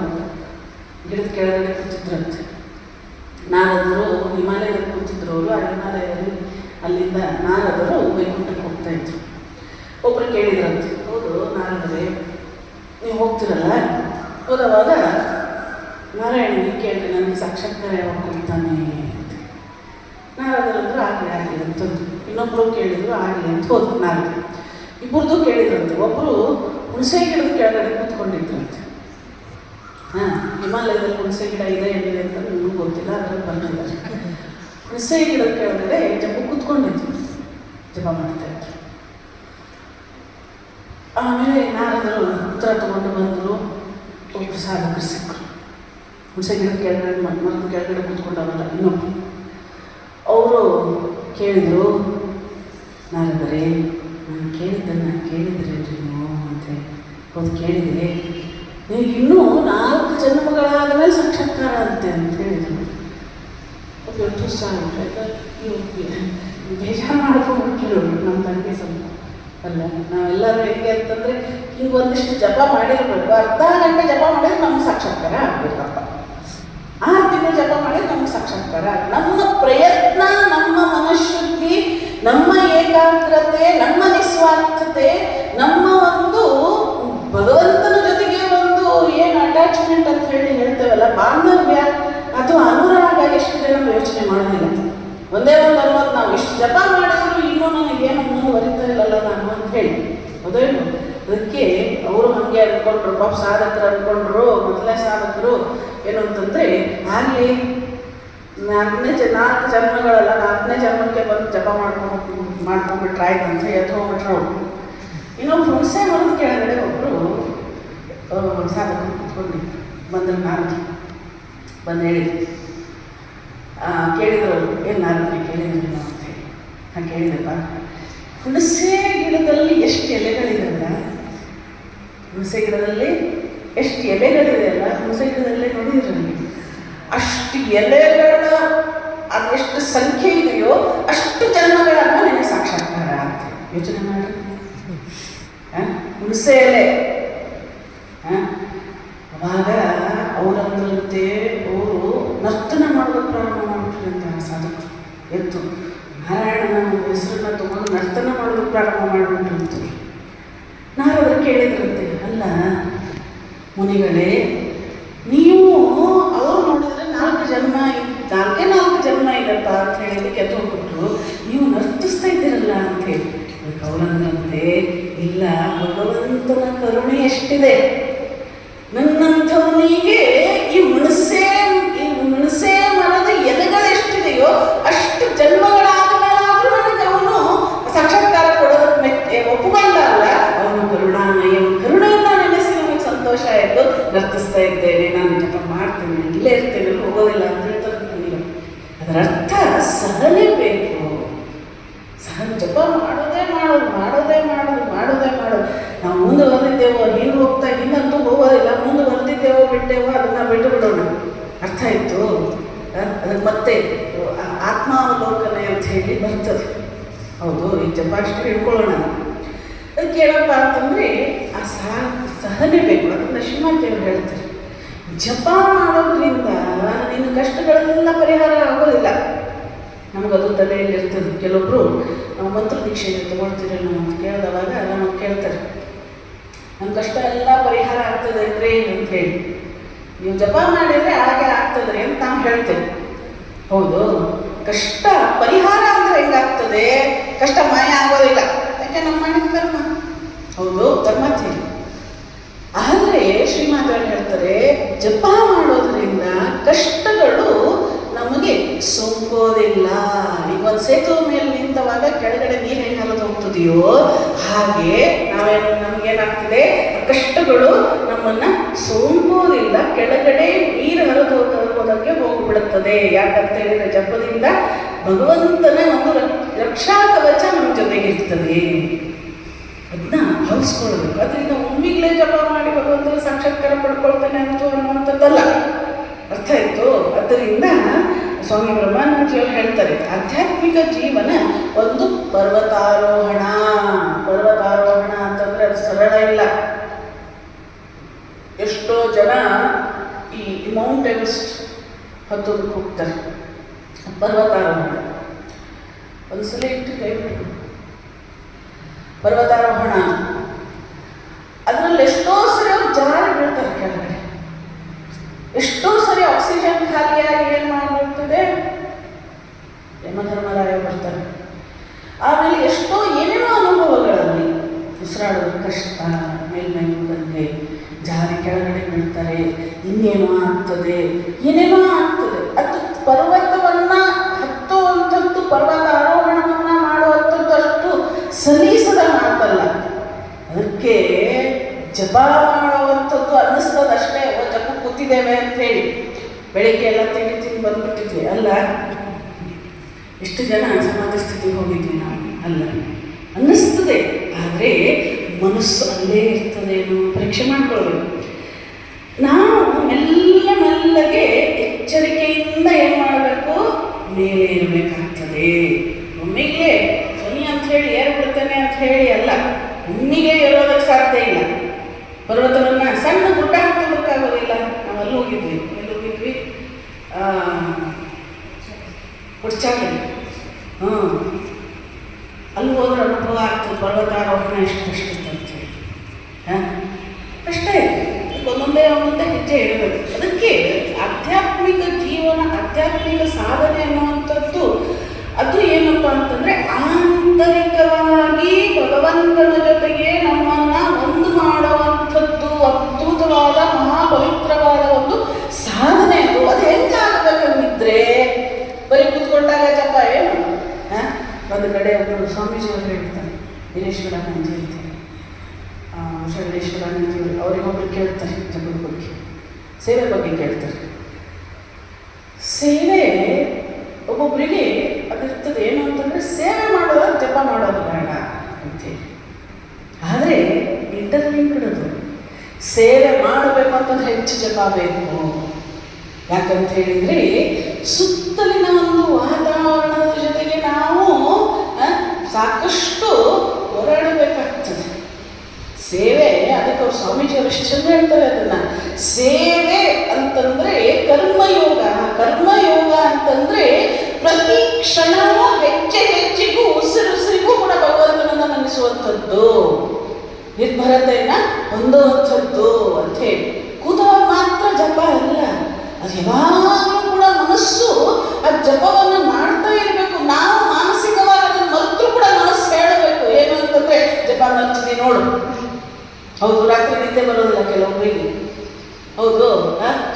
ಗಿಡದ ಕೆಳಗಡೆ ಕೂತಿದ್ರಂತೆ. ನಾರದರು ಹಿಮಾಲಯದಲ್ಲಿ ಕೂತಿದ್ರು. ಅವರು ಆ ಹಿಮಾಲಯದಲ್ಲಿ ಅಲ್ಲಿಂದ ನಾರದರು ವೈಕುಂಠಕ್ಕೆ ಹೋಗ್ತಾಯಿದ್ರು. ಒಬ್ಬರು ಕೇಳಿದ್ರಂತೆ, ಹೌದು ನಾರದರೇ ನೀವು ಹೋಗ್ತಿರಲ್ಲ, ಹೋದವಾಗ ನಾರಾಯಣನಿಗೆ ಕೇಳಿದ್ರೆ ನನಗೆ ಸಾಕ್ಷಾತ್ಕಾರ ಯಾವಾಗ ಕೊಡ್ತಾನೆ ಅಂತ. ನಾರದರಂದ್ರು ಆಗಲಿ ಅಂತಂದು. ಇನ್ನೊಬ್ಬರು ಕೇಳಿದ್ರು ಆಗಲಿ ಅಂತ ಹೋದ್ರು ನಾರದರು. ಇಬ್ಬರದು ಕೇಳಿದ್ರಂತೆ. ಒಬ್ಬರು ಹುಣಸೆ ಗಿಡದ ಕೆಳಗಡೆ ಕೂತ್ಕೊಂಡಿದ್ರಂತೆ. ಹಿಮಾಲಯದಲ್ಲಿ ಹುಣಸೆ ಗಿಡ ಇದೆ ಏನಿದೆ ಅಂತ ನಿಮಗೂ ಗೊತ್ತಿಲ್ಲ, ಅದರಲ್ಲಿ ಬಂದಿದ್ದಾರೆ. ಹುಣಸೆ ಗಿಡದ ಕೆಳಗಡೆ ಜಪ ಕೂತ್ಕೊಂಡಿದ್ರು, ಜಪ ಮಾಡ್ತಾಯಿದ್ರು. ಆಮೇಲೆ ನಾರದರು ಉತ್ತರ ತಗೊಂಡು ಬಂದರು. ಒಬ್ಬರು ಸಾಧಕರು ಸಿಕ್ಕರು. ಹುಣಸೆ ಗಿಡದ ಕೆಳಗಡೆ ಮರದ ಕೆಳಗಡೆ ಕೂತ್ಕೊಂಡವಲ್ಲ ಇನ್ನೊಬ್ಬರು. ಅವರು ಕೇಳಿದರು, ನಾರದರೇ ನಾನು ಕೇಳಿದ್ದನ್ನು ಕೇಳಿದ್ರಿ ನೀವು ಅಂತೆ. ಹೌದು ಕೇಳಿದರೆ, ನೀವು ಇನ್ನೂ 4 ಜನ್ಮಗಳಾದ ಮೇಲೆ ಸಾಕ್ಷಾತ್ಕಾರ ಅಂತೆ ಅಂತ ಹೇಳಿದರು. ಒಬ್ಬರು ಬೇಜಾರು ಮಾಡ್ಕೊಂಡ್ಬಿಟ್ರು ನಮ್ಮ ತಂದೆ ಸ್ವಲ್ಪ ಅಲ್ಲ. ನಾವೆಲ್ಲರೂ ಹೆಂಗೆ ಅಂತಂದರೆ ಹಿಂಗೆ ಒಂದಿಷ್ಟು ಜಪ ಮಾಡಿರಬೇಕು. ಅರ್ಧ ಗಂಟೆ ಜಪ ಮಾಡಿದ್ರೆ ನಮ್ಗೆ ಸಾಕ್ಷಾತ್ಕಾರ ಆಗಬೇಕಪ್ಪ. 6 ತಿಂಗಳು ಜಪ ಮಾಡಿದ್ರೆ ನಮ್ಗೆ ಸಾಕ್ಷಾತ್ಕಾರ. ನಮ್ಮ ಪ್ರಯತ್ನ, ನಮ್ಮ ಮನಃಶುದ್ಧಿ, ನಮ್ಮ ಏಕಾಗ್ರತೆ, ನಮ್ಮ ಬಾಂಧವ್ಯ ಅಥವಾ ಅನುರಾಗ ಎಷ್ಟಿದೆ ನಾವು ಯೋಚನೆ ಮಾಡೋದಿಲ್ಲ. ಒಂದೇ ಒಂದು ಅನ್ನೋದು ನಾವು ಇಷ್ಟು ಜಪ ಮಾಡಿದ್ರು ಇನ್ನೂ ನನಗೇನು ಮುಂದುವರಿತಾ ಇಲ್ಲಲ್ಲ ನಾನು ಅಂತ ಹೇಳಿ ಅದೇನು. ಅದಕ್ಕೆ ಅವರು ಹಾಗೆ ಅಂದ್ಕೊಂಡ್ರು, ಪಾಪ ಸಾಧಕರು ಅಂದ್ಕೊಂಡ್ರು, ಮೊದಲನೇ ಸಾಧಕರು ಏನು ಅಂತಂದರೆ ಆಗಲಿ 4 ಜನ್ಮಗಳಲ್ಲ 4ನೇ ಜನ್ಮಕ್ಕೆ ಬಂದು ಜಪ ಮಾಡ್ಕೊಂಡ್ಬಿಟ್ರೆ ಆಯ್ತು ಅಂತ ಎದ್ದು ಹೋಗ್ಬಿಟ್ರು ಅವರು. ಇನ್ನೊಬ್ರು ಹುಣಸೆ ಮರದ ಕೆಳಗಡೆ ಒಬ್ಬರು ಸಾಧಕರು ಕೂತ್ಕೊಂಡು ಬಂದರು. ಬಂದು ಹೇಳಿದ್ರು, ಕೇಳಿದ್ರು ಅವರು, ಏನು ನಾರದ್ರಿ ಕೇಳಿದ್ರಿ ನಾವು ಅಂತ ಹೇಳಿ. ನಾನು ಕೇಳಿದೆಪ್ಪ, ಹುಣಸೆ ಗಿಡದಲ್ಲಿ ಎಷ್ಟು ಎಲೆಗಳಿದೆಯಲ್ಲ, ಹುಣಸೆ ಗಿಡದಲ್ಲಿ ಎಷ್ಟು ಎಲೆಗಳಿದೆಯಲ್ಲ, ಹುಣಸೆ ಗಿಡದಲ್ಲೇ ನೋಡಿದ್ರಲ್ಲಿ ಅಷ್ಟು ಎಲೆಗಳ ಅದೆಷ್ಟು ಸಂಖ್ಯೆ ಇದೆಯೋ ಅಷ್ಟು ಜನ್ಮಗಳನ್ನು ನನಗೆ ಸಾಕ್ಷಾತ್ಕಾರ ಅಂತ ಯೋಚನೆ ಮಾಡಿ. ಹುಣಸೆ ಎಲೆ ಅವಾಗ ಅವರಂದ್ರಂತೆ ಅವರು ನರ್ತನ ಮಾಡೋದಕ್ಕೆ ಪ್ರಾರಂಭ ಮಾಡಿಬಿಟ್ರಂತೆ ಸಾಧಕರು. ಎತ್ತು ನಾರಾಯಣನ ಹೆಸರನ್ನ ತಗೊಂಡು ನರ್ತನ ಮಾಡೋದಕ್ಕೆ ಪ್ರಾರಂಭ ಮಾಡಿಬಿಟ್ರಂತೆ. ನಾರದರು ಕೇಳಿದ್ರಂತೆ, ಅಲ್ಲ ಮುನಿಗಳೇ, ನೀವು ಅವರು ನೋಡಿದ್ರೆ 4 ಜನ್ಮ ಇದಪ್ಪ ಅಂತ ಹೇಳಿದಕ್ಕೆ ಎದ್ದು ಹೋಗ್ಬಿಟ್ರು, ನೀವು ನರ್ತಿಸ್ತಾ ಇದ್ದೀರಲ್ಲ ಅಂತ ಹೇಳಿ. ಅದಕ್ಕೆ ಅವರಂದ್ರಂತೆ, ಇಲ್ಲ, ಭಗವಂತನ ಕರುಣೆ ಎಷ್ಟಿದೆ, ನನ್ನಂಥವನಿಗೆ ಈ ಹುಣಸೆ ಮರದ ಎಲೆಗಳು ಎಷ್ಟಿದೆಯೋ ಅಷ್ಟು ಜನ್ಮಗಳಾದ ಮೇಲಾದರೂ ನನಗೆ ಅವನು ಸಾಕ್ಷಾತ್ಕಾರ ಕೊಡೋದಕ್ಕೆ ಒಪ್ಪುಕೊಂಡಲ್ಲ. ಅವನು ಕರುಣಾಮಯ, ಕರುಣೆಯಿಂದ ನೆನೆಸಿ ನನಗೆ ಸಂತೋಷ ಆಯಿತು, ನರ್ತಿಸ್ತಾ ಇದ್ದೇನೆ, ನಾನು ಜಪ ಮಾಡ್ತೇನೆ, ಇಲ್ಲೇ ಇರ್ತೇನೆ, ಹೋಗೋದಿಲ್ಲ ಅಂತ ಹೇಳ್ತಾರೆ ನನಗೆ. ಅದರ ಅರ್ಥ ಸಹನೆ ಬೇಕು. ಜಪ ಮಾಡೋದೇ ಮಾಡೋದು. ನಾವು ಮುಂದುವರೆದಿದ್ದೇವೋ, ಹಿಂದಂತೂ ಹೋಗೋದಿಲ್ಲ, ಮುಂದುವರೆದಿದ್ದೇವೋ ಬಿಟ್ಟೇವೋ ಅದನ್ನು ಬಿಟ್ಟು ಬಿಡೋಣ. ಅರ್ಥ ಆಯಿತು. ಅದಕ್ಕೆ ಮತ್ತೆ ಆತ್ಮಾವಲೋಕನೆ ಅಂತ ಹೇಳಿ ಬರ್ತದೆ. ಹೌದು, ಈ ಜಪ ಅಷ್ಟು ಹಿಡ್ಕೊಳ್ಳೋಣ. ಅದಕ್ಕೆ ಏನಪ್ಪ ಅಂತಂದರೆ ಆ ಸಹನೆ ಬೇಕು. ಅದನ್ನು ಶ್ರೀಮಂತಿಯವರು ಹೇಳ್ತಾರೆ, ಜಪ ಮಾಡೋದ್ರಿಂದ ನಿನ್ನ ಕಷ್ಟಗಳೆಲ್ಲ ಪರಿಹಾರ ಆಗೋದಿಲ್ಲ. ನಮಗದು ತಲೆಯಲ್ಲಿರ್ತದೆ. ಕೆಲವೊಬ್ಬರು ನಾವು ಮಂತ್ರ ದೀಕ್ಷೆಯನ್ನು ತಗೊಳ್ತೀರಲ್ಲ ಅಂತ ಕೇಳಿದವಾಗ ನಮಗೆ ಕೇಳ್ತಾರೆ, ನಮ್ಮ ಕಷ್ಟ ಎಲ್ಲ ಪರಿಹಾರ ಆಗ್ತದೆ ಅಂದರೆ ಅಂತ ಹೇಳಿ. ನೀವು ಜಪ ಮಾಡಿದರೆ ಹಾಗೆ ಆಗ್ತದೆ ಅಂತ ನಾವು ಹೇಳ್ತೇವೆ. ಹೌದು, ಕಷ್ಟ ಪರಿಹಾರ ಅಂದರೆ ಹೆಂಗಾಗ್ತದೆ? ಕಷ್ಟ ಮಾಯ ಆಗೋದಿಲ್ಲ, ಯಾಕೆ ನಮ್ಮ ಮಾಡಿದ ಕರ್ಮ. ಹೌದು, ಧರ್ಮಾಚರಿ. ಆದರೆ ಶ್ರೀಮಾತೆಯವರು ಹೇಳ್ತಾರೆ, ಜಪ ಮಾಡೋದ್ರಿಂದ ಕಷ್ಟಗಳು ನಮಗೆ ಸೋಂಕೋದಿಲ್ಲ. ಈಗ ಒಂದು ಸೇತುವೆ ಮೇಲೆ ನಿಂತವಾಗ ಕೆಳಗಡೆ ನೀರು ಹೆಂಗೆ ಹರಿದು ಹೋಗ್ತದೆಯೋ ಹಾಗೆ ನಮಗೇನಾಗ್ತದೆ, ಕಷ್ಟಗಳು ನಮ್ಮನ್ನು ಸೋಂಕೋದಿಲ್ಲ, ಕೆಳಗಡೆ ನೀರು ಹರಿದು ಹೋಗೋದಕ್ಕೆ ಹೋಗಿಬಿಡುತ್ತದೆ. ಯಾಕಂತ ಹೇಳಿದರೆ ಜಪದಿಂದ ಭಗವಂತನ ಒಂದು ರಕ್ಷಾ ಕವಚ ನಮ್ಮ ಜೊತೆಗಿರ್ತದೆ. ಅದನ್ನ ಭಾವಿಸ್ಕೊಳ್ಬೇಕು. ಅದರಿಂದ ಒಮ್ಮಿಗ್ಲೇ ಜಪ ಮಾಡಿ ಭಗವಂತನ ಸಾಕ್ಷಾತ್ಕಾರ ಪಡ್ಕೊಳ್ತಾನೆ ಅನ್ನುವಂಥದ್ದಲ್ಲ. ಅರ್ಥ ಆಯಿತು. ಆದ್ದರಿಂದ ಸ್ವಾಮಿ ಬ್ರಹ್ಮಾನಂದಜಿಯವರು ಹೇಳ್ತಾರೆ, ಆಧ್ಯಾತ್ಮಿಕ ಜೀವನ ಒಂದು ಪರ್ವತಾರೋಹಣ ಅಂತಂದರೆ ಅದು ಸರಳ ಇಲ್ಲ. ಎಷ್ಟೋ ಜನ ಈ ಮೌಂಟ್ ಎವರೆಸ್ಟ್ ಹತ್ತೋದಕ್ಕೆ ಹೋಗ್ತಾರೆ, ಪರ್ವತಾರೋಹಣ. ಒಂದ್ಸಲ ಇಟ್ಟು ಕೈ ಬಿಟ್ಟು ಪರ್ವತಾರೋಹಣ, ಅದರಲ್ಲಿ ಎಷ್ಟೋ ಸರಿ ಅವ್ರು ಜಾರಿ ಬೀಳ್ತಾರೆ ಕೆಳಗಡೆ. ಎಷ್ಟೋ ಸರಿ ಆಕ್ಸಿಜನ್ ಖಾಲಿಯಾಗಿ ಏನು ಮಾಡಿಬಿಡ್ತದೆ, ಯಮಧರ್ಮರಾಯ ಬರ್ತಾರೆ. ಆಮೇಲೆ ಎಷ್ಟೋ ಏನೇನೋ ಅನುಭವಗಳಲ್ಲಿ ಉಸಿರಾಡೋದು ಕಷ್ಟ, ಮೇಲ್ಮೈ ಬಂದೆ ಜಾರಿ ಕೆಳಗಡೆ ಬೀಳ್ತಾರೆ, ಇನ್ನೇನೋ ಆಗ್ತದೆ, ಏನೇನೋ ಆಗ್ತದೆ. ಅದು ಪರ್ವತವನ್ನು ಹತ್ತುವಂಥದ್ದು, ಪರ್ವತ ಆರೋಹಣವನ್ನು ಮಾಡುವಂಥದ್ದು ಅಷ್ಟು ಸಲೀಸದ ಮಾತಲ್ಲ. ಅದಕ್ಕೆ ಜಪ ಮಾಡುವಂಥದ್ದು ಅನ್ನಿಸ್ತದಷ್ಟೇ, ಜಪ ಕೂತಿದ್ದೇವೆ ಅಂತ ಹೇಳಿ ಬೆಳಿಗ್ಗೆ ಎಲ್ಲ ತಿಂದು ಬಂದ್ಬಿಟ್ಟಿದ್ವಿ ಅಲ್ಲ. ಎಷ್ಟು ಜನ ಸಮಾಧಿ ಸ್ಥಿತಿಗೆ ಹೋಗಿದ್ವಿ ನಾವು ಅಲ್ಲ, ಅನ್ನಿಸ್ತದೆ. ಆದರೆ ಮನಸ್ಸು ಅಲ್ಲೇ ಇರ್ತದೇನೋ ಪರೀಕ್ಷೆ ಮಾಡ್ಕೊಳ್ಬೇಕು. ನಾವು ಮೆಲ್ಲಗೆ ಎಚ್ಚರಿಕೆಯಿಂದ ಏನು ಮಾಡಬೇಕು, ಮೇಲೆ ಇರಬೇಕಾಗ್ತದೆ. ಒಮ್ಮೆಗೆ ಸನಿ ಅಂತ ಹೇಳಿ ಏರ್ಬಿಡ್ತೇನೆ ಅಂತ ಹೇಳಿ ಅಲ್ಲ, ಒಮ್ಮಿಗೆ ಇರೋದಕ್ಕೆ ಸಾಧ್ಯ ಇಲ್ಲ. ಪರ್ವತವನ್ನು ಸಣ್ಣ ಗುಡ್ಡ ಹಾಕೋದಕ್ಕಾಗೋದಿಲ್ಲ. ನಾವು ಅಲ್ಲಿ ಹೋಗಿದ್ವಿ ಕೊಡ್ಚಾಗಲಿ, ಅಲ್ಲಿ ಹೋದ್ರೆ ಅನುಭವ ಆಗ್ತದೆ ಪರ್ವತಾರೋಹಣ ಎಷ್ಟು ಕಷ್ಟ ಅಂತ ಹೇಳಿ. ಕಷ್ಟ ಇದೆ, ಒಂದೊಂದೇ ಅಂತ ಹೆಜ್ಜೆ ಇಡಬೇಕು. ಅದಕ್ಕೆ ಆಧ್ಯಾತ್ಮಿಕ ಜೀವನ, ಆಧ್ಯಾತ್ಮಿಕ ಸಾಧನೆ ಅನ್ನುವಂಥದ್ದು ಅದು ಏನಪ್ಪ ಅಂತಂದರೆ ಆಂತರಿಕವಾಗಿ ಭಗವಂತನ ಜೊತೆಗೆ ನಮ್ಮನ್ನು ಒಂದು ಮಾಡುವಂಥದ್ದು ಅದ್ಭುತವಾದ ಮಹಾಪವಿತ್ರವಾದ ಒಂದು ಸಾಧನೆ. ಅದು ಹೆಂಗಾಗಬೇಕಂದಿದ್ರೆ ಬರೀ ಕೂತ್ಕೊಂಡಾಗ ಜಪ ಏನು ಒಂದು ಕಡೆ ಒಬ್ಬರು ಸ್ವಾಮೀಜಿಯವರು ಹೇಳ್ತಾರೆ, ವೀರೇಶ್ವರಾನಂದ ಜಯಂತಿ, ವೀರೇಶ್ವರಾನಂದ ಅವರಿಗೊಬ್ಬರು ಕೇಳ್ತಾರೆ ಜಪದ ಬಗ್ಗೆ, ಸೇವೆ ಬಗ್ಗೆ ಕೇಳ್ತಾರೆ. ಸೇವೆ ಒಬ್ಬೊಬ್ಬರಿಗೆ ಅದಿರ್ತದೆ ಏನು ಅಂತಂದರೆ ಸೇವೆ ಮಾಡೋದು ಜಪ ಮಾಡೋದು ಬೇಡ ಅಂತೇಳಿ. ಆದರೆ ಇಂಟರ್ಲಿಂಕ್ಡ್ ಅದು ಸೇವೆ ಮಾಡಬೇಕು ಅಂತಂದ್ರೆ ಹೆಚ್ಚು ಜಪ ಬೇಕು. ಯಾಕಂತ ಹೇಳಿದರೆ ಸುತ್ತಲಿನ ಒಂದು ವಾತಾವರಣದ ಜೊತೆಗೆ ನಾವು ಸಾಕಷ್ಟು ಹೋರಾಡಬೇಕಾಗ್ತದೆ. ಸೇವೆ ಅದಕ್ಕೆ ಅವ್ರು ಸ್ವಾಮೀಜಿಯವರು ಎಷ್ಟು ಚಂದ ಹೇಳ್ತಾರೆ ಅದನ್ನು. ಸೇವೆ ಅಂತಂದರೆ ಕರ್ಮಯೋಗ. ಕರ್ಮಯೋಗ ಅಂತಂದರೆ ಪ್ರತಿ ಕ್ಷಣವೂ ಹೆಚ್ಚೆಚ್ಚಿಗೂ ಉಸಿರಿಗೂ ಕೂಡ ಭಗವಂತನನ್ನು ನೆನೆಸುವಂಥದ್ದು, ನಿರ್ಭರತೆಯನ್ನು ಹೊಂದುವಂಥದ್ದು ಅಂತ ಹೇಳಿ. ಕೂತವಾಗ ಮಾತ್ರ ಜಪ ಅಲ್ಲ, ಅದು ಯಾವಾಗಲೂ ಕೂಡ ಮನಸ್ಸು ಆ ಜಪವನ್ನು ಮಾಡ್ತಾ ಇರಬೇಕು. ನಾವು ಮಾನಸಿಕವಾಗಿ ಅದನ್ನು ಮರೆತರೂ ಕೂಡ ಮನಸ್ಸು ಹೇಳಬೇಕು ಏನು ಅಂತಂದರೆ ಜಪ ಮಾಡ್ತೀನಿ ನೋಡು. ಹೌದು, ರಾತ್ರಿ ನಿದ್ದೆ ಬರೋದಿಲ್ಲ ಕೆಲವೊಬ್ಬರಿಗೆ. ಹೌದು,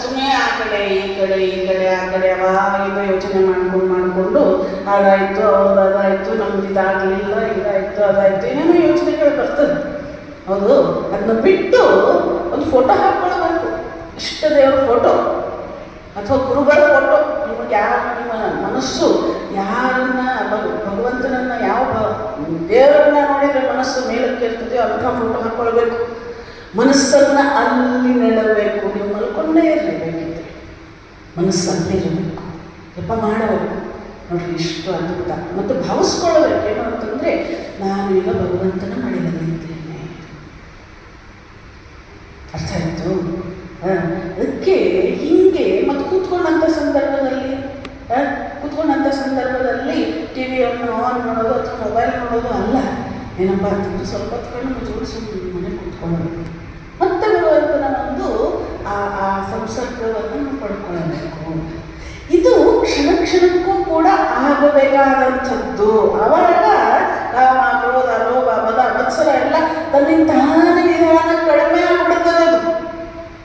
ಸುಮ್ಮನೆ ಆ ಕಡೆ ಈ ಕಡೆ ಆ ಕಡೆ ಅವಾಗ ಯೋಚನೆ ಮಾಡಿಕೊಂಡು ಅದಾಯಿತು, ಅವ್ರದ್ದು ಅದಾಯಿತು, ನಮ್ದು ಇದಾಗಲಿಲ್ಲ, ಇದಾಯಿತು, ಅದಾಯಿತು, ಏನೇನೋ ಯೋಚನೆಗಳು ಬರ್ತದೆ. ಹೌದು, ಅದನ್ನ ಬಿಟ್ಟು ಒಂದು ಫೋಟೋ ಹಾಕ್ಕೊಳ್ಬೇಕು. ಇಷ್ಟ ದೇವರ ಫೋಟೋ ಅಥವಾ ಗುರುಗಳ ಫೋಟೋ. ನಿಮಗೆ ಯಾವ ನಿಮ್ಮ ಮನಸ್ಸು ಯಾರನ್ನ ಭಗವಂತನನ್ನು ಯಾವ ದೇವರನ್ನ ನೋಡಿದರೆ ಮನಸ್ಸು ಮೇಲಕ್ಕೆ ಇರ್ತದೆಯೋ ಅಂಥ ಫೋಟೋ ಹಾಕ್ಕೊಳ್ಬೇಕು. ಮನಸ್ಸನ್ನು ಅಲ್ಲಿ ನೆಡಬೇಕು. ನೀವು ಮಲ್ಕೊಂಡೇ ಇರಲೇಬೇಕಿದ್ರೆ ಮನಸ್ಸಲ್ಲಿ ಇರಬೇಕು, ಜಪ ಮಾಡಬೇಕು. ನೋಡ್ರಿ ಇಷ್ಟು ಅದ್ಭುತ. ಮತ್ತು ಭಾವಿಸ್ಕೊಳ್ಬೇಕು ಏನು ಅಂತಂದರೆ ನಾನೀಗ ಭಗವಂತನ ಮಡಿಲಲ್ಲಿದ್ದೇನೆ. ಅರ್ಥ ಆಯಿತು? ಅದಕ್ಕೆ ಹೀಗೆ ಮತ್ತು ಕೂತ್ಕೊಂಡಂಥ ಸಂದರ್ಭದಲ್ಲಿ ಟಿ ವಿಯನ್ನು ಆನ್ ಮಾಡೋದು ಅಥವಾ ಮೊಬೈಲ್ ನೋಡೋದು ಅಲ್ಲ. ಏನಪ್ಪ ಅಂತಂದ್ರೆ ಸ್ವಲ್ಪ ಹೊತ್ಕೊಂಡು ಜೋಡಿಸಿ ಮನೆ ಕೂತ್ಕೊಳ್ಳಬೇಕು. ಮತ್ತೆ ಭಗವಂತನ ಒಂದು ಆ ಸಂಸರ್ಗವನ್ನು ಪಡ್ಕೊಳ್ಳಬೇಕು. ಇದು ಕ್ಷಣಕ್ಕೂ ಕೂಡ ಆಗಬೇಕಾದಂಥದ್ದು. ಆವಾಗ ಕಾಮ, ಕ್ರೋಧ, ಲೋಭ, ಮದ, ಮತ್ಸರ ಎಲ್ಲ ತನ್ನಿಂದಾನೇ ನಿಧಾನ ಕಡಿಮೆ ಆಗ್ಬಿಡ್ತದೆ. ಅದು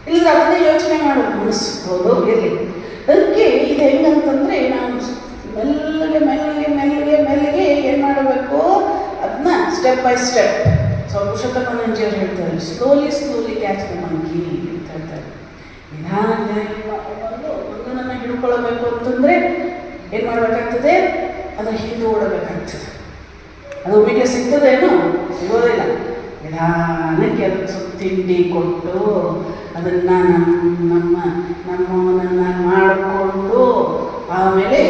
ಇಲ್ಲದ್ರೆ ಅದನ್ನೇ ಯೋಚನೆ ಮಾಡೋದು ಮನಸ್ಸು. ಹೌದು, ಎಲ್ಲಿ ಅದಕ್ಕೆ ಇದು ಹೆಂಗಂತಂದರೆ ನಾವು ಮೆಲ್ಲಿಗೆ ಏನು ಮಾಡಬೇಕು, ಅದನ್ನ ಸ್ಟೆಪ್ ಬೈ ಸ್ಟೆಪ್. ಪುರುಷೋತ್ತಮಾನಂದಜಿಯವರು ಹೇಳ್ತಾರೆ, ಸ್ಲೋಲಿ ಕ್ಯಾಚ್ ದ ಮಂಕಿ ಅಂತ ಹೇಳ್ತಾರೆ. ನಿಧಾನವಾಗಿ ಮಂಗನನ್ನು ಹಿಡ್ಕೊಳ್ಬೇಕು ಅಂತಂದರೆ ಏನು ಮಾಡಬೇಕಾಗ್ತದೆ, ಅದರ ಹಿಂದೆ ಓಡಬೇಕಾಗ್ತದೆ. ಅದು ಒಮ್ಮೆಗೆ ಸಿಗ್ತದೇನೋ, ಸಿಗೋದಿಲ್ಲ. ನಿಧಾನಕ್ಕೆ ಅದಕ್ಕೆ ಸ್ವಲ್ಪ ತಿಂಡಿ ಕೊಟ್ಟು ಅದನ್ನು ನಮ್ಮವನನ್ನು ಮಾಡಿಕೊಂಡು ಆಮೇಲೆ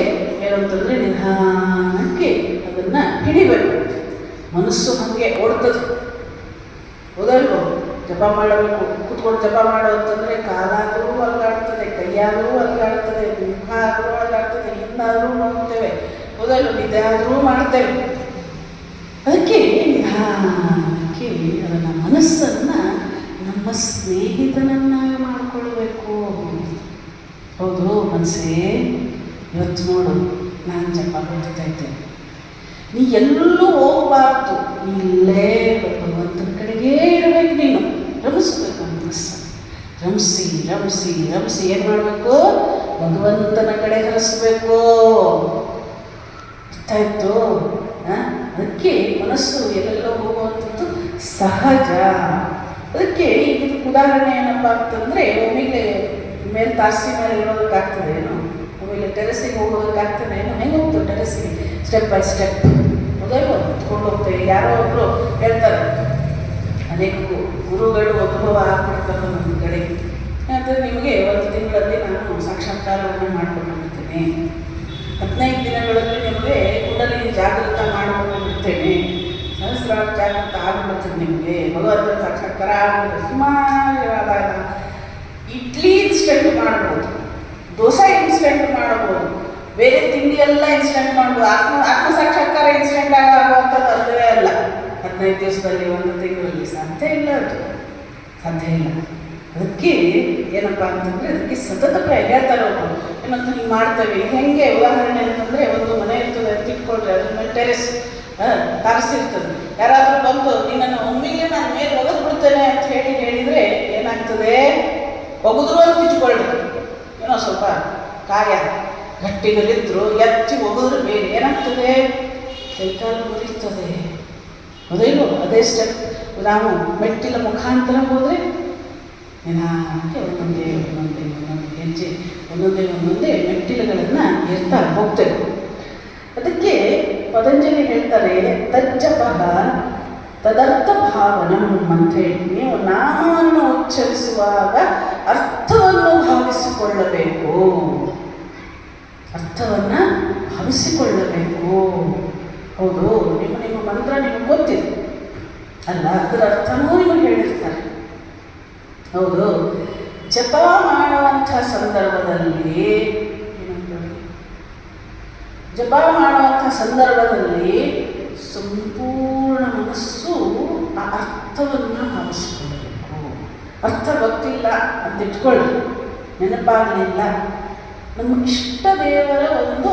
ಏನಂತಂದರೆ ನಿಧಾನಕ್ಕೆ ಅದನ್ನು ಹಿಡಿಬೇಕು. ಮನಸ್ಸು ಹಾಗೆ ಓಡ್ತದೆ. ಹೌದಲ್ವೋ? ಜಪ ಮಾಡಬೇಕು, ಕೂತ್ಕೊಂಡು ಜಪ ಮಾಡೋ ಅಂತಂದರೆ ಕಾಲಾದರೂ ಅಲ್ಗಾಡ್ತದೆ, ಕೈಯಾದರೂ ಅಲ್ಗಾಡ್ತದೆ, ಮುಖ ಆದರೂ ಅಲ್ಗಾಡ್ತದೆ, ಹಿಂದಾದರೂ ನೋಡ್ತೇವೆ. ಹೌದಲ್ವ? ನಿದ್ದೆ ಆದರೂ ಮಾಡ್ತೇವೆ. ಅದಕ್ಕೆ ನಿಧಾನಕ್ಕೆ ಅದನ್ನು ಮನಸ್ಸನ್ನು ನಮ್ಮ ಸ್ನೇಹಿತನನ್ನಾಗಿ ಮಾಡಿಕೊಳ್ಬೇಕು. ಹೌದು ಮನಸ್ಸೇ, ಇವತ್ತು ನೋಡು ನಾನು ಜಪ ಮಾಡ್ತಾ ಇದ್ದೇನೆ, ನೀ ಎಲ್ಲೂ ಹೋಗಬಾರ್ದು, ಇಲ್ಲೇ ಭಗವಂತನ ಕಡೆಗೇ ಇರಬೇಕು. ನೀನು ರಮಿಸ್ಬೇಕು ಮನಸ್ಸು. ರಮಿಸಿ ಏನು ಮಾಡಬೇಕು, ಭಗವಂತನ ಕಡೆ ಹರಿಸ್ಬೇಕು. ಅರ್ಥ ಆಯಿತು? ಅದಕ್ಕೆ ಮನಸ್ಸು ಎಲ್ಲೆಲ್ಲೋ ಹೋಗುವಂಥದ್ದು ಸಹಜ. ಅದಕ್ಕೆ ಇದಕ್ಕೆ ಉದಾಹರಣೆ ಏನಪ್ಪ ಅಂತಂದರೆ, ಒಮ್ಮೆಗೆ ಮೇಲೆ ತಾರಸಿ ಮೇಲೆ ಇರೋದಕ್ಕಾಗ್ತದೆ ಏನೋ, ಆಮೇಲೆ ಟೆರೆಸಿಗೆ ಹೋಗೋದಕ್ಕಾಗ್ತದೆ ಏನೋ. ಹೆಂಗೆ ಹೋಗ್ತದೆ ಟೆರೆಸಿಗೆ? ಸ್ಟೆಪ್ ಬೈ ಸ್ಟೆಪ್ ಮೊದಲು ಹೊತ್ಕೊಂಡು ಹೋಗ್ತೇವೆ. ಯಾರೋ ಒಬ್ಬರು ಹೇಳ್ತಾರೆ, ಅನೇಕ ಗುರುಗಳು ಅನುಭವ ಆಗ್ಬಿಡ್ತಾರೆ ಒಂದು ಕಡೆ. ಅಂದರೆ ನಿಮಗೆ ಒಂದು ತಿಂಗಳಲ್ಲಿ ನಾನು ಸಾಕ್ಷಾತ್ಕಾರವನ್ನು ಮಾಡಿಕೊಂಡಿರ್ತೇನೆ, 15 ದಿನಗಳಲ್ಲಿ ನಿಮಗೆ ಕುಂಡಲಿನಿ ಜಾಗೃತ ಮಾಡಿಕೊಂಡಿರ್ತೇನೆ, ಸಹಸ್ರಾರು ಜಾಗೃತ ಆಗ್ಬಿಡ್ತದೆ ನಿಮಗೆ, ಭಗವಂತನ ಸಾಕ್ಷಾತ್ಕಾರ ಆಗ್ಬಿಡುತ್ತೆ. ಸುಮಾರಾದ ಇಡ್ಲಿ ಇನ್ಸ್ಟೆಂಟ್ ಮಾಡ್ಬೋದು, ದೋಸೆ ಇನ್ಸ್ಟೆಂಟ್ ಮಾಡ್ಬೋದು, ಬೇರೆ ತಿಂಡಿ ಎಲ್ಲ ಇನ್ಸ್ಟೆಂಟ್ ಮಾಡ್ಬೋದು. ಆತ್ಮ ಸಾಕ್ಷಾತ್ಕಾರ ಇನ್ಸ್ಟೆಂಟ್ ಆಗುವಂಥದ್ದು ಅಲ್ಲವೇ ಅಲ್ಲ. 15 ದಿವಸದಲ್ಲಿ, ಒಂದು ತಿಂಗಳಲ್ಲಿ ಸಾಧ್ಯ ಇಲ್ಲ, ಅದು ಸಾಧ್ಯ ಇಲ್ಲ. ಅದಕ್ಕೆ ಏನಪ್ಪ ಅಂತಂದರೆ ಅದಕ್ಕೆ ಸತತ ಹೇಳ್ತಾರೆ ಅವರು ಏನಂತ ಹಿಂಗೆ ಮಾಡ್ತೇವೆ. ಈಗ ಹೆಂಗೆ ಉದಾಹರಣೆ ಅಂತಂದರೆ ಒಂದು ಮನೆ ಇರ್ತದೆ ಅಂತ ಇಟ್ಕೊಳ್ರಿ, ಅದ್ರ ಮೇಲೆ ಟೆರೆಸ್ ತಾರಸಿರ್ತದೆ. ಯಾರಾದರೂ ಬಂದು ನಿನ್ನನ್ನು ಒಮ್ಮಿಗೆ ನಾನು ಮೇಲೆ ಒಗೆದು ಬಿಡ್ತೇನೆ ಅಂತ ಹೇಳಿದರೆ ಏನಾಗ್ತದೆ? ಒಗೆದ್ರು ಅಂತ ಇಟ್ಕೊಳ್ರಿ, ಏನೋ ಸ್ವಲ್ಪ ಕಾಯ ಗಟ್ಟಿಗಳಿದ್ರು ಎತ್ತಿ ಒಗೆದ್ರ ಮೇಲೆ ಏನಾಗ್ತದೆ? ಕೈಕಾಲು ಮುರಿತದೆ. ಹೌದೇನು? ಅದೇ ಸ್ಟೆಪ್ ನಾವು ಮೆಟ್ಟಿಲ ಮುಖಾಂತರ ಹೋದರೆ ನಿಧಾನಕ್ಕೆ ಒಂದೊಂದೇ ಹೆಜ್ಜೆ ಒಂದೊಂದೇ ಮೆಟ್ಟಿಲುಗಳನ್ನು ಏರ್ತಾ ಹೋಗ್ತೇವೆ. ಅದಕ್ಕೆ ಪತಂಜಲಿ ಹೇಳ್ತಾರೆ, ತಜ್ಜಪಃ ತದರ್ಥ ಭಾವನಂ ಅಂತ ಹೇಳಿ, ನೀವು ನಾಮವನ್ನು ಉಚ್ಚರಿಸುವಾಗ ಅರ್ಥವನ್ನು ಭಾವಿಸಿಕೊಳ್ಳಬೇಕು. ಅರ್ಥವನ್ನು ಭಾವಿಸಿಕೊಳ್ಳಬೇಕು. ಹೌದು, ನಿಮ್ಮ ಮಂತ್ರ ನಿಮಗೆ ಗೊತ್ತಿದೆ ಅಲ್ಲ, ಅದರ ಅರ್ಥನೂ ನಿಮಗೆ ಹೇಳಿರ್ತಾರೆ. ಹೌದು, ಜಪ ಮಾಡುವಂಥ ಸಂದರ್ಭದಲ್ಲಿ ಸಂಪೂರ್ಣ ಮನಸ್ಸು ಆ ಅರ್ಥವನ್ನು ಭಾವಿಸಿಕೊಳ್ಳಬೇಕು. ಅರ್ಥ ಗೊತ್ತಿಲ್ಲ ಅಂತ ಇಟ್ಕೊಳ್ಳಿ, ನೆನಪಾಗಲಿಲ್ಲ, ನಮ್ಮ ಇಷ್ಟ ದೇವರ ಒಂದು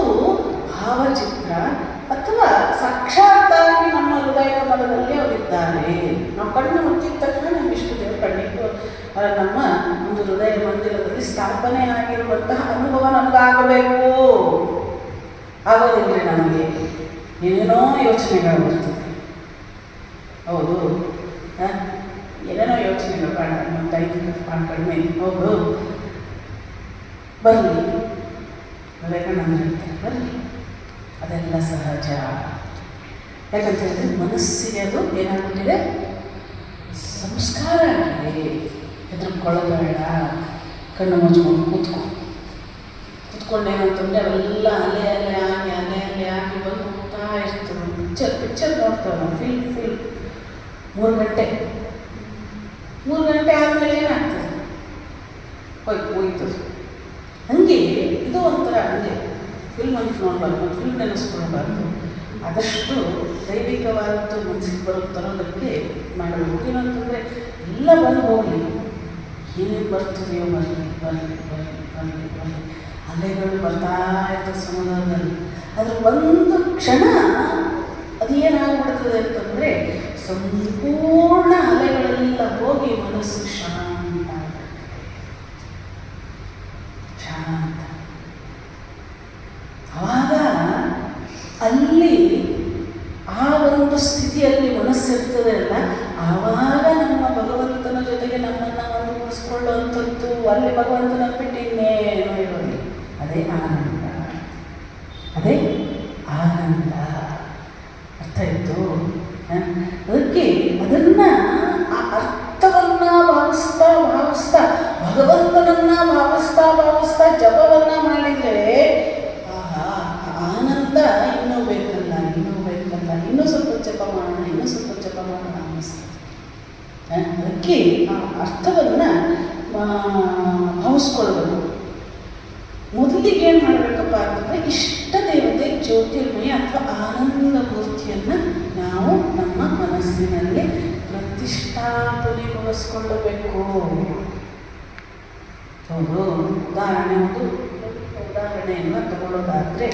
ಭಾವಚಿತ್ರ ಅಥವಾ ಸಾಕ್ಷಾತ್ತಾಗಿ ನಮ್ಮ ಹೃದಯ ಕಮಲದಲ್ಲಿ ಅವರಿದ್ದಾರೆ. ನಾವು ಕಣ್ಣು ಮುಚ್ಚಿದ ತಕ್ಷಣ ನಮ್ಮ ಇಷ್ಟ ದೇವರು ಕಣ್ಣಿಟ್ಟು ನಮ್ಮ ಒಂದು ಹೃದಯ ಮಂದಿರದಲ್ಲಿ ಸ್ಥಾಪನೆ ಆಗಿರುವಂತಹ ಅನುಭವ ನಮಗಾಗಬೇಕು. ಆಗೋದಿಲ್ಲ ನಮಗೆ ಏನೇನೋ ಯೋಚನೆಗಳು ಬರ್ತದೆ. ಹೌದು, ಏನೇನೋ ಯೋಚನೆಗಳು ನಮ್ಮ ಟೈಮ್ ಕಡಿಮೆ. ಹೌದು, ಬರಲಿ, ವಿವೇಕಾನಂದ ಹೇಳ್ತಾರೆ ಬರಲಿ, ಅದೆಲ್ಲ ಸಹಜ. ಯಾಕಂತ ಹೇಳಿದ್ರೆ ಮನಸ್ಸಿಗೆ ಅದು ಏನಾಗ್ಬಿಟ್ಟಿದೆ? ಸಂಸ್ಕಾರ ಆಗಿದೆ. ಹೆದರ್ಕೊಳ್ಳಬೇಡ, ಕಣ್ಣು ಮುಚ್ಕೊಂಡು ಕೂತ್ಕೊಂಡೇನಂತಂದರೆ ಅವೆಲ್ಲ ಅಲೆ ಆಗಿ ಬಂದು ಹೋಗ್ತಾ ಇರ್ತದೆ. ಪಿಕ್ಚರ್ ನೋಡ್ತೇವೆ ನಾವು, ಫಿಲ್ 3 ಗಂಟೆ ಆದಮೇಲೆ ಏನಾಗ್ತದೆ? ಹೋಯ್ತು. ಹಂಗೆ ಇದು ಒಂಥರ ಹಂಗೆ ಫಿಲ್ಮ್ ಅಂತ ನೋಡಬಾರ್ದು, ಫಿಲ್ಮ್ ನೆನೆಸ್ಕೊಳ್ಬಾರ್ದು. ಆದಷ್ಟು ದೈವಿಕವಾದದ್ದು ಮನಸ್ಸಿಗೆ ತರೋದಕ್ಕೆ ಮಾಡಬೇಕು. ಏನಂತಂದರೆ ಎಲ್ಲ ಬಂದು ಹೋಗಲಿ, ಏನೇನು ಬರ್ತದೆಯೋ ಬರಲಿ. ಅಲೆಗಳು ಬರ್ತಾ ಇರ್ತದೆ ಸಮುದ್ರದಲ್ಲಿ. ಅದ್ರ ಒಂದು ಕ್ಷಣ ಅದೇನಾಗ್ಬಿಡ್ತದೆ ಅಂತಂದರೆ ಸಂಪೂರ್ಣ ಅಲೆಗಳೆಲ್ಲ ಹೋಗಿ ಮನಸ್ಸು ಶಾಂತ. ಆವಾಗ ಅಲ್ಲಿ ಆ ಒಂದು ಸ್ಥಿತಿಯಲ್ಲಿ ಮನಸ್ಸಿರ್ತದೆ ಅಲ್ಲ, ಆವಾಗ ನಮ್ಮ ಭಗವಂತನ ಜೊತೆಗೆ ನಮ್ಮನ್ನು ಒಂದುಗೂಡಿಸ್ಕೊಳ್ಳುವಂಥದ್ದು. ಅಲ್ಲಿ ಭಗವಂತನ ಬಿಟ್ಟು ಇನ್ನೇನೋ ಇರೋದು. ಅದೇ ಆನಂದ. ಅರ್ಥ ಆಯಿತು? ಅದಕ್ಕೆ ಅದನ್ನು ಆ ಅರ್ಥವನ್ನು ಭಾವಿಸ್ತಾ ಭಗವಂತನನ್ನು ಭಾವಿಸ್ತಾ ಜಪವನ್ನು ಮಾಡಿದರೆ ಆನಂದ ಇನ್ನೂ ಬೇಕಲ್ಲ, ಇನ್ನೂ ಸ್ವಲ್ಪ ಜಪ ಮಾಡೋಣ ಅನ್ನಿಸ್ತದೆ. ಅದಕ್ಕೆ ಆ ಅರ್ಥವನ್ನು ಭಾವಿಸ್ಕೊಳ್ಬೇಕು. ಮೊದಲಿಗೆ ಏನು ಮಾಡಬೇಕಪ್ಪ ಅಂತಂದರೆ ಇಷ್ಟ ದೇವತೆ ಜ್ಯೋತಿರ್ಮಯ ಅಥವಾ ಆನಂದ ಮೂರ್ತಿಯನ್ನು ನಾವು ನಮ್ಮ ಮನಸ್ಸಿನಲ್ಲಿ ಪ್ರತಿಷ್ಠಾಪನೆಗೊಳಿಸ್ಕೊಳ್ಳಬೇಕು. ಹೌದು, ಉದಾಹರಣೆಯನ್ನು ತಗೊಳ್ಳೋದಾದರೆ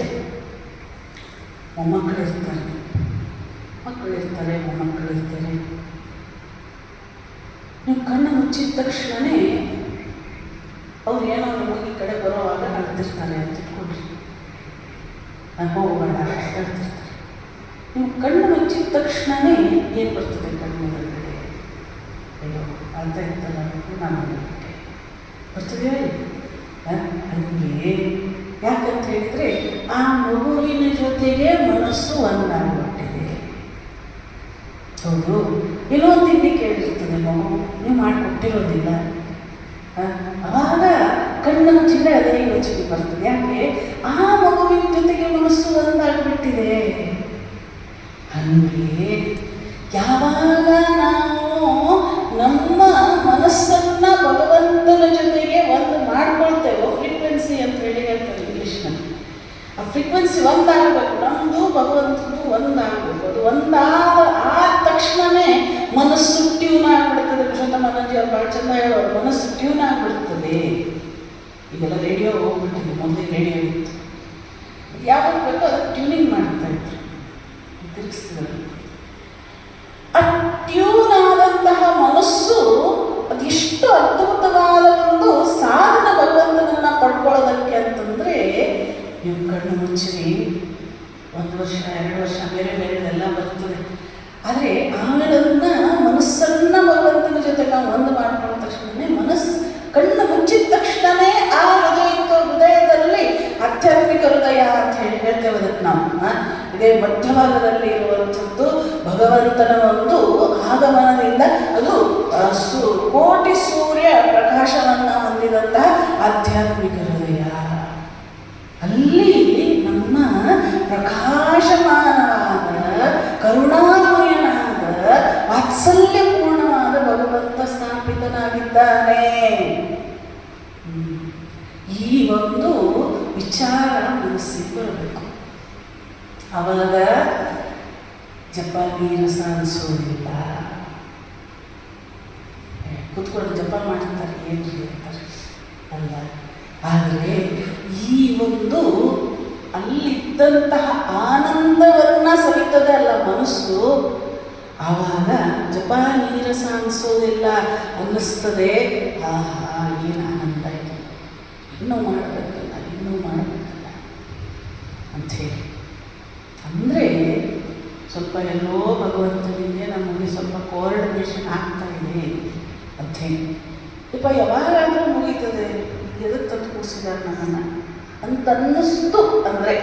ಮೊಮ್ಮಕ್ಕಳಿರ್ತಾರೆ. ನೀವು ಕಣ್ಣು ಮುಚ್ಚಿದ ತಕ್ಷಣವೇ ಅವ್ರು ಏನೋ ನಿಮಗೆ ಈ ಕಡೆ ಬರೋವಾಗ ಅಳ್ತಿರ್ತಾರೆ ಅಂತ ಇಟ್ಕೊಳ್ರಿ. ಹೋಗಬೇಡ ಅಳ್ತಿರ್ತಾರೆ. ನೀವು ಕಣ್ಣು ಮುಚ್ಚಿದ ತಕ್ಷಣವೇ ಏನು ಬರ್ತದೆ ಕಣ್ಣಿನೊಳಗಡೆ? ಅಯ್ಯೋ ಅಳ್ತಾ ಇರ್ತಲ್ಲ, ನಾನು ಬರ್ತದೆ ಹಂಗೆ. ಯಾಕಂತ ಹೇಳಿದರೆ ಆ ಮಗುವಿನ ಜೊತೆಗೆ ಮನಸ್ಸು ಒಂದಾಗ್ಬಿಟ್ಟಿದೆ. ಹೌದು, ಏನೋ ತಿಂಡಿ ಕೇಳಿರ್ತದೆ ಮಗು, ನೀವು ಮಾಡಿಕೊಟ್ಟಿರೋದಿಲ್ಲ. ಆವಾಗ ಕಣ್ಣು ಮುಚ್ಚಿದ್ರೆ ಅದೇ ಯೋಚನೆ ಬರ್ತದೆ. ಯಾಕೆ? ಆ ಮಗುವಿನ ಜೊತೆಗೆ ಮನಸ್ಸು ಒಂದಾಗ್ಬಿಟ್ಟಿದೆ. ಹಾಗೆ ಯಾವಾಗ ನಾವು ನಮ್ಮ ಮನಸ್ಸನ್ನು ಭಗವಂತನ ಜೊತೆಗೆ ಒಂದು ಮಾಡ್ಕೊಳ್ತೇವೋ, ಫ್ರೀಕ್ವೆನ್ಸಿ ಅಂತ ಹೇಳಿ ಹೇಳ್ತಾರೆ ಇಂಗ್ಲೀಷ್ನಲ್ಲಿ, ಆ ಫ್ರೀಕ್ವೆನ್ಸಿ ಒಂದಾಗಬೇಕು. ನಮ್ಮದು ಭಗವಂತದ್ದು ಒಂದಾಗಬೇಕು. ಅದು ಒಂದಾದ ತಕ್ಷಣವೇ ಮನಸ್ಸು ಟ್ಯೂನ್ ಆಗಿಬಿಡ್ತದೆ. ಮನೋಜಿ ಅವ್ರು ಭಾಳ ಚಂದ ಹೇಳೋರು, ಮನಸ್ಸು ಟ್ಯೂನ್ ಆಗಿಬಿಡ್ತದೆ. ಈಗೆಲ್ಲ ರೇಡಿಯೋ ಹೋಗ್ಬಿಟ್ಟಿದೆ, ಮೊದಲೇ ರೇಡಿಯೋ ಇತ್ತು, ಯಾವಾಗ ಬೇಕೋ ಅದಕ್ಕೆ ಟ್ಯೂನಿಂಗ್ ಮಾಡ್ತಾ ಇದ್ರು, ತಿರುಗಿಸಿದ್ರು. ಆ ಟ್ಯೂನ್ ಆದಂತಹ ಮನಸ್ಸು ಅದೆಷ್ಟು ಅದ್ಭುತವಾದ ಒಂದು ಸಾಧನ ಭಗವಂತನನ್ನ ಪಡ್ಕೊಳ್ಳೋದಕ್ಕೆ ಅಂತಂದರೆ, ನೀವು ಕಣ್ಣು ಮುಚ್ಚಿರಿ, 1 ವರ್ಷ 2 ವರ್ಷ ಬೇರೆ ಬೇರೆದೆಲ್ಲ ಬರ್ತದೆ. ಆದರೆ ಆಮೇಲೆ ಅದನ್ನು ಮನಸ್ಸನ್ನು ಭಗವಂತನ ಜೊತೆ ನಾವು ಒಂದು ಮಾಡ್ಕೊಂಡ ತಕ್ಷಣವೇ, ಮನಸ್ಸು ಕಣ್ಣು ಮುಚ್ಚಿದ ತಕ್ಷಣವೇ ಆ ಹೃದಯದಲ್ಲಿ ಆಧ್ಯಾತ್ಮಿಕ ಹೃದಯ ಅಂತ ಹೇಳ್ತೇವೆ ಅದಕ್ಕೆ ನಾವು. ಇದೇ ಮಧ್ಯಭಾಗದಲ್ಲಿ ಇರುವಂಥದ್ದು ಭಗವಂತನ ಒಂದು ಆಗಮನದಿಂದ ಅದು ಕೋಟಿ ಸೂರ್ಯ ಪ್ರಕಾಶವನ್ನು ಹೊಂದಿದಂತಹ ಆಧ್ಯಾತ್ಮಿಕ ಹೃದಯ. ಅಲ್ಲಿ ನಮ್ಮ ಪ್ರಕಾಶಮಾನವಾದ ಕರುಣಾಮಯನಾದ ವಾತ್ಸಲ್ಯಪೂರ್ಣವಾದ ಭಗವಂತ ಸ್ಥಾಪಿತನಾಗಿದ್ದಾನೆ. ಈ ಒಂದು ವಿಚಾರ ಮನಸ್ಸಿಗೆ ಬರಬೇಕು. ಅವಾಗ ಜಪ ನೀರಸ ಅನಿಸೋದಿಲ್ಲ. ಕೂತ್ಕೊಂಡು ಜಪ ಮಾಡ್ತಾರೆ, ಏನ್ರಿ ಅಂತಾರೆ ಅಲ್ಲ. ಆದರೆ ಈ ಒಂದು ಅಲ್ಲಿದ್ದಂತಹ ಆನಂದವನ್ನು ಸವಿತದೆ ಅಲ್ಲ ಮನಸ್ಸು, ಆವಾಗ ಜಪ ನೀರಸ ಅನಿಸೋದಿಲ್ಲ, ಅನ್ನಿಸ್ತದೆ ಆಹಾ ಏನು ಆನಂದ ಇದೆ, ಇನ್ನೂ ಮಾಡಬೇಕಲ್ಲ, ಇನ್ನೂ ಮಾಡಬೇಕಲ್ಲ ಅಂಥೇಳಿ. ಅಂದರೆ ಸ್ವಲ್ಪ ಎಲ್ಲೋ ಭಗವಂತನಿಗೆ ನಮಗೆ ಸ್ವಲ್ಪ ಕೋಆರ್ಡಿನೇಷನ್ ಆಗ್ತಾ ಇದೆ ಅಂಥೇಳಿ. ಯಪ್ಪ ಯಾವಾಗಾದರೂ ಮುಗೀತದೆ, ಎದಕ್ಕೆ ತಂದು ಕೂರಿಸಿದಾರೆ ನನ್ನನ್ನು ಅಂತ ಅನ್ನಿಸ್ತು ಅಂದರೆ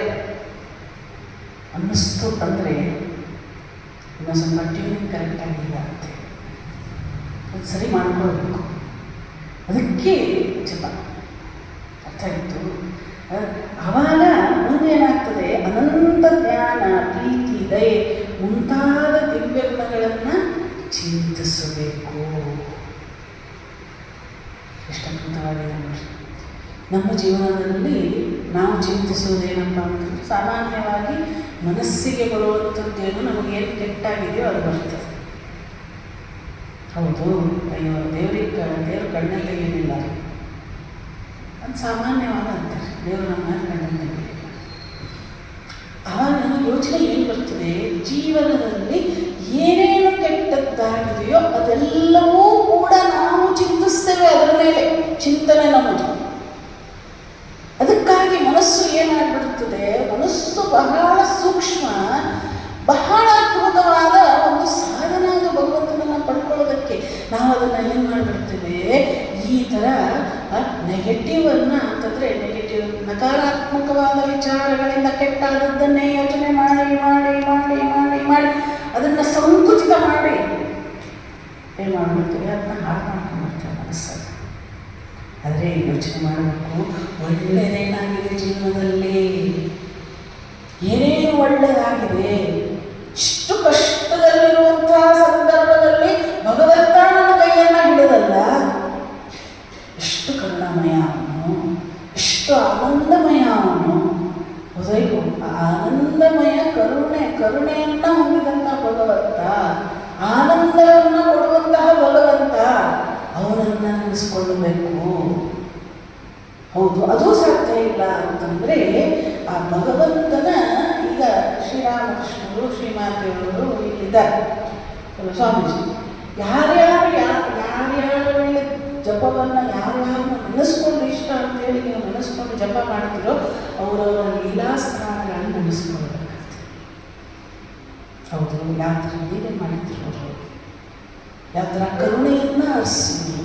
ಇನ್ನೂ ಸ್ವಲ್ಪ ಟ್ಯೂನಿಂಗ್ ಕರೆಕ್ಟ್ ಆಗಿಲ್ಲ ಅಂತೆ, ಅದು ಸರಿ ಮಾಡ್ಕೊಳ್ಬೇಕು. ಅದಕ್ಕೆ ಜಪ ಅರ್ಥ ಆಯಿತು. ಆವಾಗ ಮುಂದೇನಾಗ್ತದೆ, ಅನಂತ ಜ್ಞಾನ, ಪ್ರೀತಿ, ದಯೆ ಮುಂತಾದ ದಿವ್ಯ ಗುಣಗಳನ್ನು ಚಿಂತಿಸಬೇಕು. ಎಷ್ಟು ಅದ್ಭುತವಾಗಿದೆ ನೋಡಿ. ನಮ್ಮ ಜೀವನದಲ್ಲಿ ನಾವು ಚಿಂತಿಸುವುದೇನಪ್ಪ ಅಂತಂದರೆ, ಸಾಮಾನ್ಯವಾಗಿ ಮನಸ್ಸಿಗೆ ಬರುವಂಥದ್ದೇನು ನಮಗೇನು ಕೆಟ್ಟಾಗಿದೆಯೋ ಅದು ಬರ್ತದೆ. ಹೌದು, ಅಯ್ಯೋ ದೇವ್ರ ಕಣ್ಣಲ್ಲೇ ಏನಿಲ್ಲ ಅದು ಸಾಮಾನ್ಯವಾದ ಅಂತಾರೆ, ದೇವರು ನಮ್ಮ ಕಣ್ಣಲ್ಲಿ. ಆವಾಗ ನಮ್ಮ ಯೋಚನೆ ಏನು ಬರ್ತದೆ, ಜೀವನದಲ್ಲಿ ಏನೇನು ಕೆಟ್ಟದ್ದಾಗಿದೆಯೋ ಅದೆಲ್ಲವೂ ಕೂಡ ನಾವು ಚಿಂತಿಸ್ತೇವೆ, ಅದರ ಮೇಲೆ ಚಿಂತನೆ ನಮ್ಮದು. ಅದಕ್ಕಾಗಿ ಮನಸ್ಸು ಏನಾಗ್ಬಿಡ್ತದೆ, ಮನಸ್ಸು ಬಹಳ ಸೂಕ್ಷ್ಮ, ಬಹಳ ಅದ್ಭುತವಾದ ಒಂದು ಸಾಧನ ಅದು ಭಗವಂತನನ್ನು ಪಡ್ಕೊಳ್ಳೋದಕ್ಕೆ. ನಾವು ಅದನ್ನು ಏನು ಮಾಡಿಬಿಡ್ತೇವೆ, ಈ ಥರ ನೆಗೆಟಿವನ್ನು ಅಂತಂದರೆ ನಕಾರಾತ್ಮಕವಾದ ವಿಚಾರಗಳಿಂದ ಕೆಟ್ಟಾದದ್ದನ್ನೇ ಯೋಚನೆ ಮಾಡಿ ಮಾಡಿ ಮಾಡಿ ಮಾಡಿ ಮಾಡಿ ಅದನ್ನು ಸಂಕುಚಿತ ಮಾಡಿ ಏನು ಮಾಡಿಬಿಡ್ತೇವೆ, ಅದನ್ನ ಹಾಳು ಮಾಡ್ಕೊಂಡ್ಬಿಡ್ತೇವೆ ಮನಸ್ಸಲ್ಲಿ. ಆದರೆ ಯೋಚನೆ ಮಾಡಬೇಕು, ಒಳ್ಳೆಯದೇನಾಗಿದೆ ಜೀವನದಲ್ಲಿ, ಏನೇನು ಒಳ್ಳೆಯದಾಗಿದೆ. ಇಷ್ಟು ಕಷ್ಟದಲ್ಲಿರುವಂತಹ ಸಂದರ್ಭದಲ್ಲಿ ಭಗವಂತ ನನ್ನ ಕೈಯನ್ನು ಹಿಡಿದಲ್ಲ, ಎಷ್ಟು ಕರುಣಾಮಯ ಅವನು, ಎಷ್ಟು ಆನಂದಮಯ ಅವನು. ಹೌದೈಕು, ಆನಂದಮಯ ಕರುಣೆಯನ್ನು ಹೊಂದಿದಂತಹ ಭಗವಂತ, ಆನಂದವನ್ನು ಕೊಡುವಂತಹ ಭಗವಂತ, ಅವನನ್ನು ನೆನೆಸ್ಕೊಳ್ಳಬೇಕು. ಹೌದು, ಅದು ಸಾಧ್ಯ ಇಲ್ಲ ಅಂತಂದರೆ ಆ ಭಗವಂತನ, ಈಗ ಶ್ರೀರಾಮಕೃಷ್ಣರು, ಶ್ರೀಮಾತೆಯವರು ಇಲ್ಲಿದ್ದಾರೆ, ಸ್ವಾಮೀಜಿ, ಯಾರ್ಯಾರ ಮೇಲೆ ಜಪವನ್ನು ಯಾರ್ಯಾರನ್ನ ನೆನೆಸ್ಕೊಂಡು ಇಷ್ಟ ಅಂತೇಳಿ ನೀವು ನೆನೆಸ್ಕೊಂಡು ಜಪ ಮಾಡ್ತೀರೋ ಅವರವರ ಲೀಲಾಸ್ಥಾನಗಳನ್ನು ನೆನೆಸ್ಕೊಳ್ಬೇಕಾಗ್ತದೆ. ಹೌದು, ಯಾತ್ರ ಹೀಗೆ ಮಾಡಿದ್ರು, ಯಾತ್ರ ಕರುಣೆಯನ್ನು ಹರಿಸಿದ್ರು.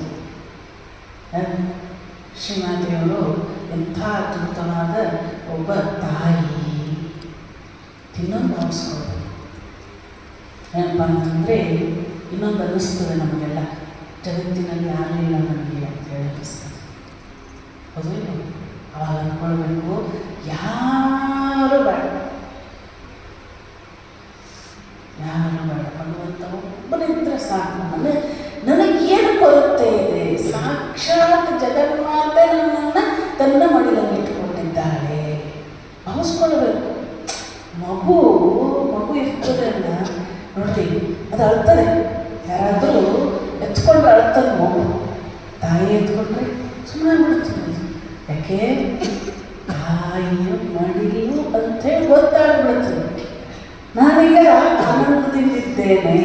ಶ್ರೀಮಾತೆಯವರು ಎಂಥ ಅದ್ಭುತವಾದ ಒಬ್ಬ ತಾಯಿ. ಇನ್ನೊಂದು ಭಾವಿಸ್ಕೊಳ್ಳೋದು ಏನಪ್ಪ ಅಂತಂದರೆ, ಇನ್ನೊಂದು ಅನ್ನಿಸ್ತದೆ ನಮಗೆಲ್ಲ, ಜಗತ್ತಿನಲ್ಲಿ ಯಾರೂ ಇಲ್ಲ ನನಗೆ ಅಂತ ಹೇಳಿ ಅನ್ನಿಸ್ತದೆ. ಹೌದು, ಅವಾಗ ಅಂದ್ಕೊಳ್ಬೇಕು, ಯಾರು ಬೇಡ, ಭಗವಂತ ಒಬ್ಬನಿದ್ರೆ ಸಾಕು. ನನಗೇನು ಕೊರತೆ ಇದೆ, ಸಾಕ್ಷಾತ್ ಜಗನ್ಮಾತೆ ನನ್ನನ್ನು ತನ್ನ ಮಡಿಲಲ್ಲಿ ಇಟ್ಟುಕೊಂಡಿದ್ದಾಳೆ. ಭಾವಿಸ್ಕೊಳ್ಬೇಕು. ಮಗು ಇರ್ತದೆ ಅಲ್ಲ, ನೋಡ್ರಿ, ಅದು ಅಳ್ತದೆ. ಯಾರಾದರೂ ಎತ್ಕೊಂಡ್ರೆ ಅಳ್ತದೆ ಯಾಕೆ ತಾಯಿಯ ಮಡಿಲು ಅಂತೇಳಿ ಗೊತ್ತಾಗ್ಬಿಡ್ತದೆ. ನಾನೀಗ ಆನಂದದಿಂದಿದ್ದೇನೆ,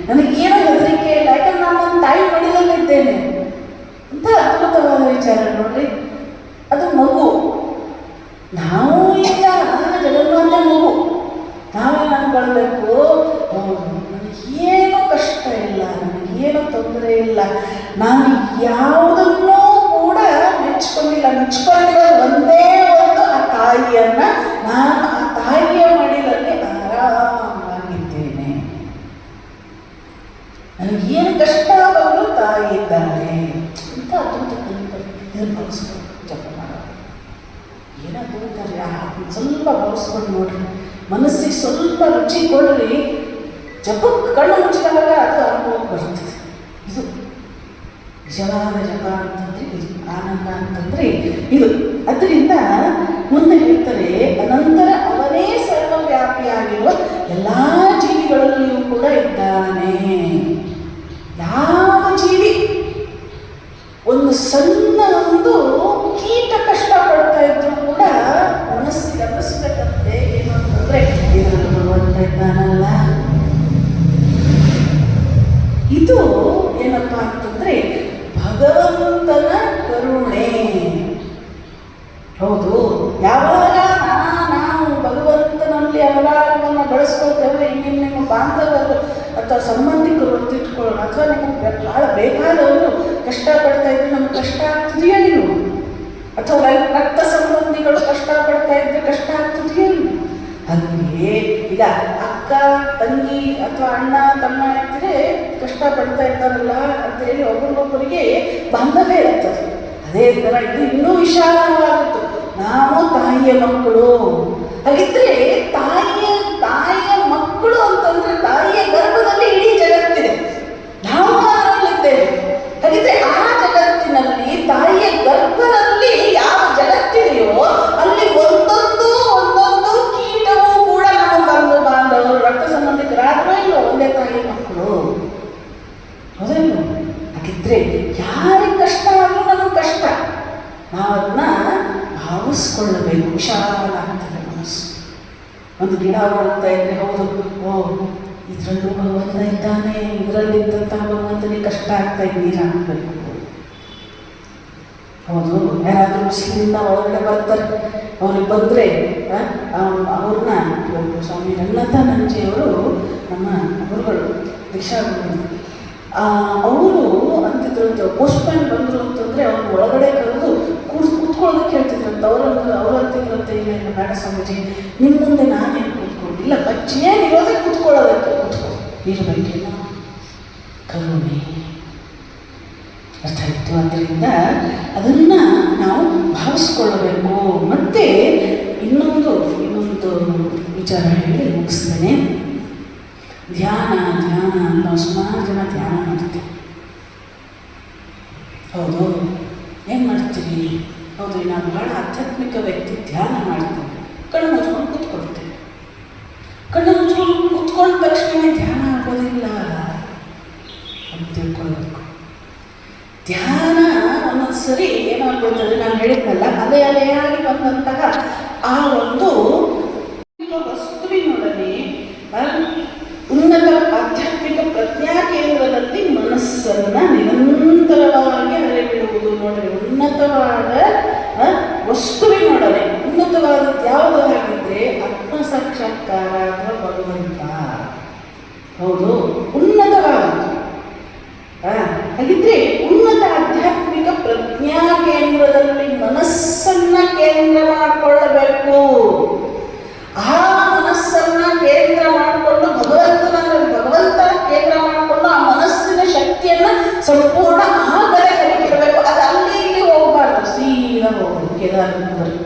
ನನಗೇನೋ ಹೆದರಿಕೆ ಇಲ್ಲ, ಯಾಕಂದ್ರೆ ನಾನು ನನ್ನ ತಾಯಿ ಮಡಿಲಲ್ಲಿದ್ದೇನೆ ಅಂತ ಅದ್ಭುತವಾದ ವಿಚಾರ ನೋಡ್ರಿ. ಅದು ಮಗು. ನಾವು ಈಗ ಜಗನ್ಮಾತೆ ಮಗು. ನಾವೇನು ಅನ್ಕೊಳ್ಬೇಕು, ನನಗೇನು ಕಷ್ಟ ಇಲ್ಲ, ನನಗೇನು ತೊಂದರೆ ಇಲ್ಲ, ನಾನು ಯಾವುದನ್ನೂ ಕೂಡ ಮೆಚ್ಕೊಂಡಿರೋದು ಒಂದೇ ಒಂದು ಆ ತಾಯಿಯನ್ನ. ನಾನು ಆ ತಾಯಿಯ ಮಡಿಲಲ್ಲಿ ಆರಾಮಾಗಿದ್ದೇನೆ. ನನಗೇನು ಕಷ್ಟ ಬಂದರೂ ತಾಯಿ ಇದ್ದಾಳೆ ಅಂತ ಅದ್ಭುತ ಇದನ್ನು ಬಳಸ್ಕೊಂಡು ಜಪ ಮಾಡೋದು. ಏನಾದ್ರು ಅಂತಾರೆ, ಸ್ವಲ್ಪ ಬಳಸ್ಕೊಂಡು ನೋಡ್ರಿ, ಮನಸ್ಸಿಗೆ ಸ್ವಲ್ಪ ರುಚಿ ಕೊಡ್ರಿ, ಜಪಕ್ಕೆ ಕಣ್ಣು ಮುಚ್ಚಿದಾಗ ಅದು ಅನುಭವಕ್ಕೆ ಬರ್ತದೆ. ಇದು ನಿಜವಾದ ಜಪ ಅಂತಂದ್ರೆ ಇದು, ಆನಂದ ಅಂತಂದ್ರೆ ಇದು. ಅದರಿಂದ ಮುಂದೆ ಹೇಳ್ತಾರೆ, ಅನಂತರ ಅವನೇ ಸರ್ವವ್ಯಾಪಿಯಾಗಿರುವ ಎಲ್ಲ ಜೀವಿಗಳಲ್ಲಿಯೂ ಕೂಡ ಇದ್ದಾನೆ. ಯಾವ ಜೀವಿ ಒಂದು ಸಣ್ಣ ಒಂದು ಕೀಟ ಕಷ್ಟಪಡ್ತಾ ಇದ್ರು ಕೂಡ ಮನಸ್ಸಿಗೆ ಅನ್ನಿಸ್ಬೇಕಂತೆ ಏನು ಅಂತಂದ್ರೆ, ಇದರಲ್ಲಿ ಭಗವಂತ ಇದ್ದಾನಲ್ಲ. ಇದು ಏನಪ್ಪ ಅಂತಂದ್ರೆ ಭಗವಂತನ ಕರುಣೆ. ಹೌದು, ಯಾವಾಗ ನಾವು ಭಗವಂತನಲ್ಲಿ ಅನುರಾಗವನ್ನು ಬಳಸ್ಕೊಳ್ತೇವೆ, ಇನ್ನೇನು ನಿಮ್ಮ ಬಾಂಧವರು ಅಥವಾ ಸಂಬಂಧಿಕರು ಅಂತ ಇಟ್ಕೊಳ್ಳೋಣ, ಅಥವಾ ನಿಮಗೆ ಭಾಳ ಬೇಕಾದವರು ಕಷ್ಟಪಡ್ತಾ ಇದ್ರೆ ನಮ್ಗೆ ಕಷ್ಟ ಆಗ್ತಿದೆಯೋ ನೀವು, ಅಥವಾ ರಕ್ತ ಸಂಬಂಧಿಗಳು ಕಷ್ಟಪಡ್ತಾ ಇದ್ರೆ ಕಷ್ಟ ಆಗ್ತಿದೆಯೋ ನೀವು. ಹಾಗೆ ಈಗ ಅಕ್ಕ ತಂಗಿ ಅಥವಾ ಅಣ್ಣ ತಮ್ಮ ಇದ್ದರೆ ಕಷ್ಟಪಡ್ತಾ ಇರ್ತಾರಲ್ಲ ಅಂತೇಳಿ ಒಬ್ಬರಿಗೊಬ್ಬರಿಗೆ ಬಾಂಧವ್ಯ ಇರ್ತದೆ. ಅದೇ ಥರ ಇದು ಇನ್ನೂ ವಿಶಾಲವಾಗುತ್ತೆ. ನಾವು ತಾಯಿಯ ಮಕ್ಕಳು. ಹಾಗಿದ್ರೆ ತಾಯಿಯ ಮಕ್ಕಳು ಅಂತಂದ್ರೆ ತಾಯಿಯ ಗರ್ಭದಲ್ಲಿ ಇಡೀ ಜಗತ್ತಿದೆ, ನಾವು ಅದರಲ್ಲಿದ್ದೇವೆ. ಹಾಗಿದ್ರೆ ಆ ಜಗತ್ತಿನಲ್ಲಿ ತಾಯಿಯ ಗರ್ಭದಲ್ಲಿ ಯಾವ ಜಗತ್ತಿದೆಯೋ ಅಲ್ಲಿ ಒಂದೊಂದು ಕೀಟವೂ ಕೂಡ ನಮ್ಮ ಬಂಧು ಬಾಂಧವರು ರಕ್ತ ಸಂಬಂಧಿಕರಾದ್ರೂ ಇಲ್ಲ, ಒಂದೇ ತಾಯಿಯ ಮಕ್ಕಳು. ಹೌದಲ್ಲ? ಹಾಗಿದ್ರೆ ಯಾರಿಗೆ ಕಷ್ಟ ಆದರೂ ನಮಗೆ ಕಷ್ಟ, ನಾವದನ್ನ ಭಾವಿಸ್ಕೊಳ್ಳಬೇಕು. ವಿಶಾಲ ಆಗ್ತದೆ ಮನಸ್ಸು. ಒಂದು ಗಿಡ ಹೋಗ್ತಾ ಇದ್ರೆ, ಹೌದು, ಇದರಲ್ಲೂ ಭಗವಂತ ಇದ್ದಾನೆ, ಇದರಲ್ಲಿದ್ದಂಥ ಭಗವಂತನಿಗೆ ಕಷ್ಟ ಆಗ್ತಾ ಇದೆ, ನೀರು ಹಾಕಬೇಕು. ಹೌದು, ಯಾರಾದರೂ ಮುಸ್ಲಿಮಿಂದ ಒಳಗಡೆ ಬರ್ತಾರೆ, ಅವ್ರಿಗೆ ಬಂದರೆ ಅವ್ರನ್ನ ಸ್ವಾಮಿ ರಂಗನಾಥಾನಂಜಿಯವರು ನಮ್ಮ ಗುರುಗಳು, ದೀಕ್ಷಾಗುರು, ಅವರು ಅಂತಿದ್ರಂತೆ, ಪೋಸ್ಟ್ಮ್ಯಾನ್ ಬಂದರು ಅಂತಂದರೆ ಅವ್ರನ್ನ ಒಳಗಡೆ ಕರೆದು ಕೂತ್ಕೊಳ್ಳೋದಕ್ಕೆ ಹೇಳ್ತಿದ್ರಂತೆ. ಅವ್ರು ಅಂತಿದ್ರಂತೆ, ಇಲ್ಲ ಬೇಡ ಸ್ವಾಮೀಜಿ, ನಿಮ್ಮ ಮುಂದೆ ನಾನೇನು ಕೂತ್ಕೊಂಡು, ಇಲ್ಲ ಬಚ್ಚೇನಿರೋದೇ ಕೂತ್ಕೊಳ್ಳೋದಕ್ಕೆ ಇರಬೇಕೇನ ಕರುಣೆ. ಅರ್ಥ ಆಯಿತು? ಆದ್ದರಿಂದ ಅದನ್ನು ನಾವು ಭಾವಿಸ್ಕೊಳ್ಳಬೇಕು. ಮತ್ತು ಇನ್ನೊಂದು ವಿಚಾರ ಹೇಳಿ ಮುಗಿಸ್ತೇನೆ. ಧ್ಯಾನ ಅಂತ ಸುಮಾರು ಜನ ಧ್ಯಾನ ಮಾಡ್ತೀವಿ. ಹೌದು, ಏನು ಮಾಡ್ತೀವಿ? ಹೌದು, ನಾನು ಭಾಳ ಆಧ್ಯಾತ್ಮಿಕ ವ್ಯಕ್ತಿ, ಧ್ಯಾನ ಮಾಡ್ತೀನಿ, ಕಣ್ಣು ಮುಚ್ಕೊಂಡು ಕೂತ್ಕೊಳ್ತೇನೆ. ಕಣ್ಣು ಮುಚ್ಕೊಂಡು ಕೂತ್ಕೊಂಡ ತಕ್ಷಣ ಧ್ಯಾನ ಆಗೋದಿಲ್ಲ ಅಂತ ತಿಳ್ಕೊಳ್ಬೇಕು. ಧ್ಯಾನ ಒಂದೊಂದ್ಸರಿ ಏನಾಗ್ಬೋದಂದ್ರೆ, ನಾನು ಹೇಳಿದ್ನಲ್ಲ, ಅಲೆಯಾಗಿ ಬಂದಂತಹ ಆ ಒಂದು ವಸ್ತುವಿನೊಡನೆ ಉನ್ನತ ಆಧ್ಯಾತ್ಮಿಕ ಪ್ರಜ್ಞಾ ಕೇಂದ್ರದಲ್ಲಿ ಮನಸ್ಸನ್ನು ನಿರಂತರವಾಗಿ ಹರಿಬಿಡುವುದು. ನೋಡ್ರಿ, ಉನ್ನತವಾದ ವಸ್ತುವಿನೊಡನೆ, ಉನ್ನತವಾದದ್ದು ಯಾವುದು ಹಾಗಿದ್ರೆ ಆತ್ಮ ಸಾಕ್ಷಾತ್ಕಾರ ಅಥವಾ ಭಗವಂತ. ಹೌದು, ಉನ್ನತವಾದದ್ದು. ಹಾಗಿದ್ರೆ ಉನ್ನತ ಆಧ್ಯಾತ್ಮಿಕ ಪ್ರಜ್ಞಾ ಕೇಂದ್ರದಲ್ಲಿ ಮನಸ್ಸನ್ನ ಕೇಂದ್ರ ಮಾಡಿಕೊಳ್ಳಬೇಕು. ಆ ಮನಸ್ಸನ್ನ ಕೇಂದ್ರ ಮಾಡಿಕೊಂಡು ಭಗವಂತ ಕೇಂದ್ರ ಮಾಡಿಕೊಂಡು ಆ ಮನಸ್ಸಿನ ಶಕ್ತಿಯನ್ನ ಸಂಪೂರ್ಣ ಆಗಲೇ ಹರಿಬಿಡಬೇಕು. ಅದು ಅಲ್ಲಿ ಇಲ್ಲಿ ಹೋಗಬಾರ್ದು, ಸೀದಾ ಹೋಗ್ಬೇಕು ಕೇದಾರನಾಥದಲ್ಲಿ.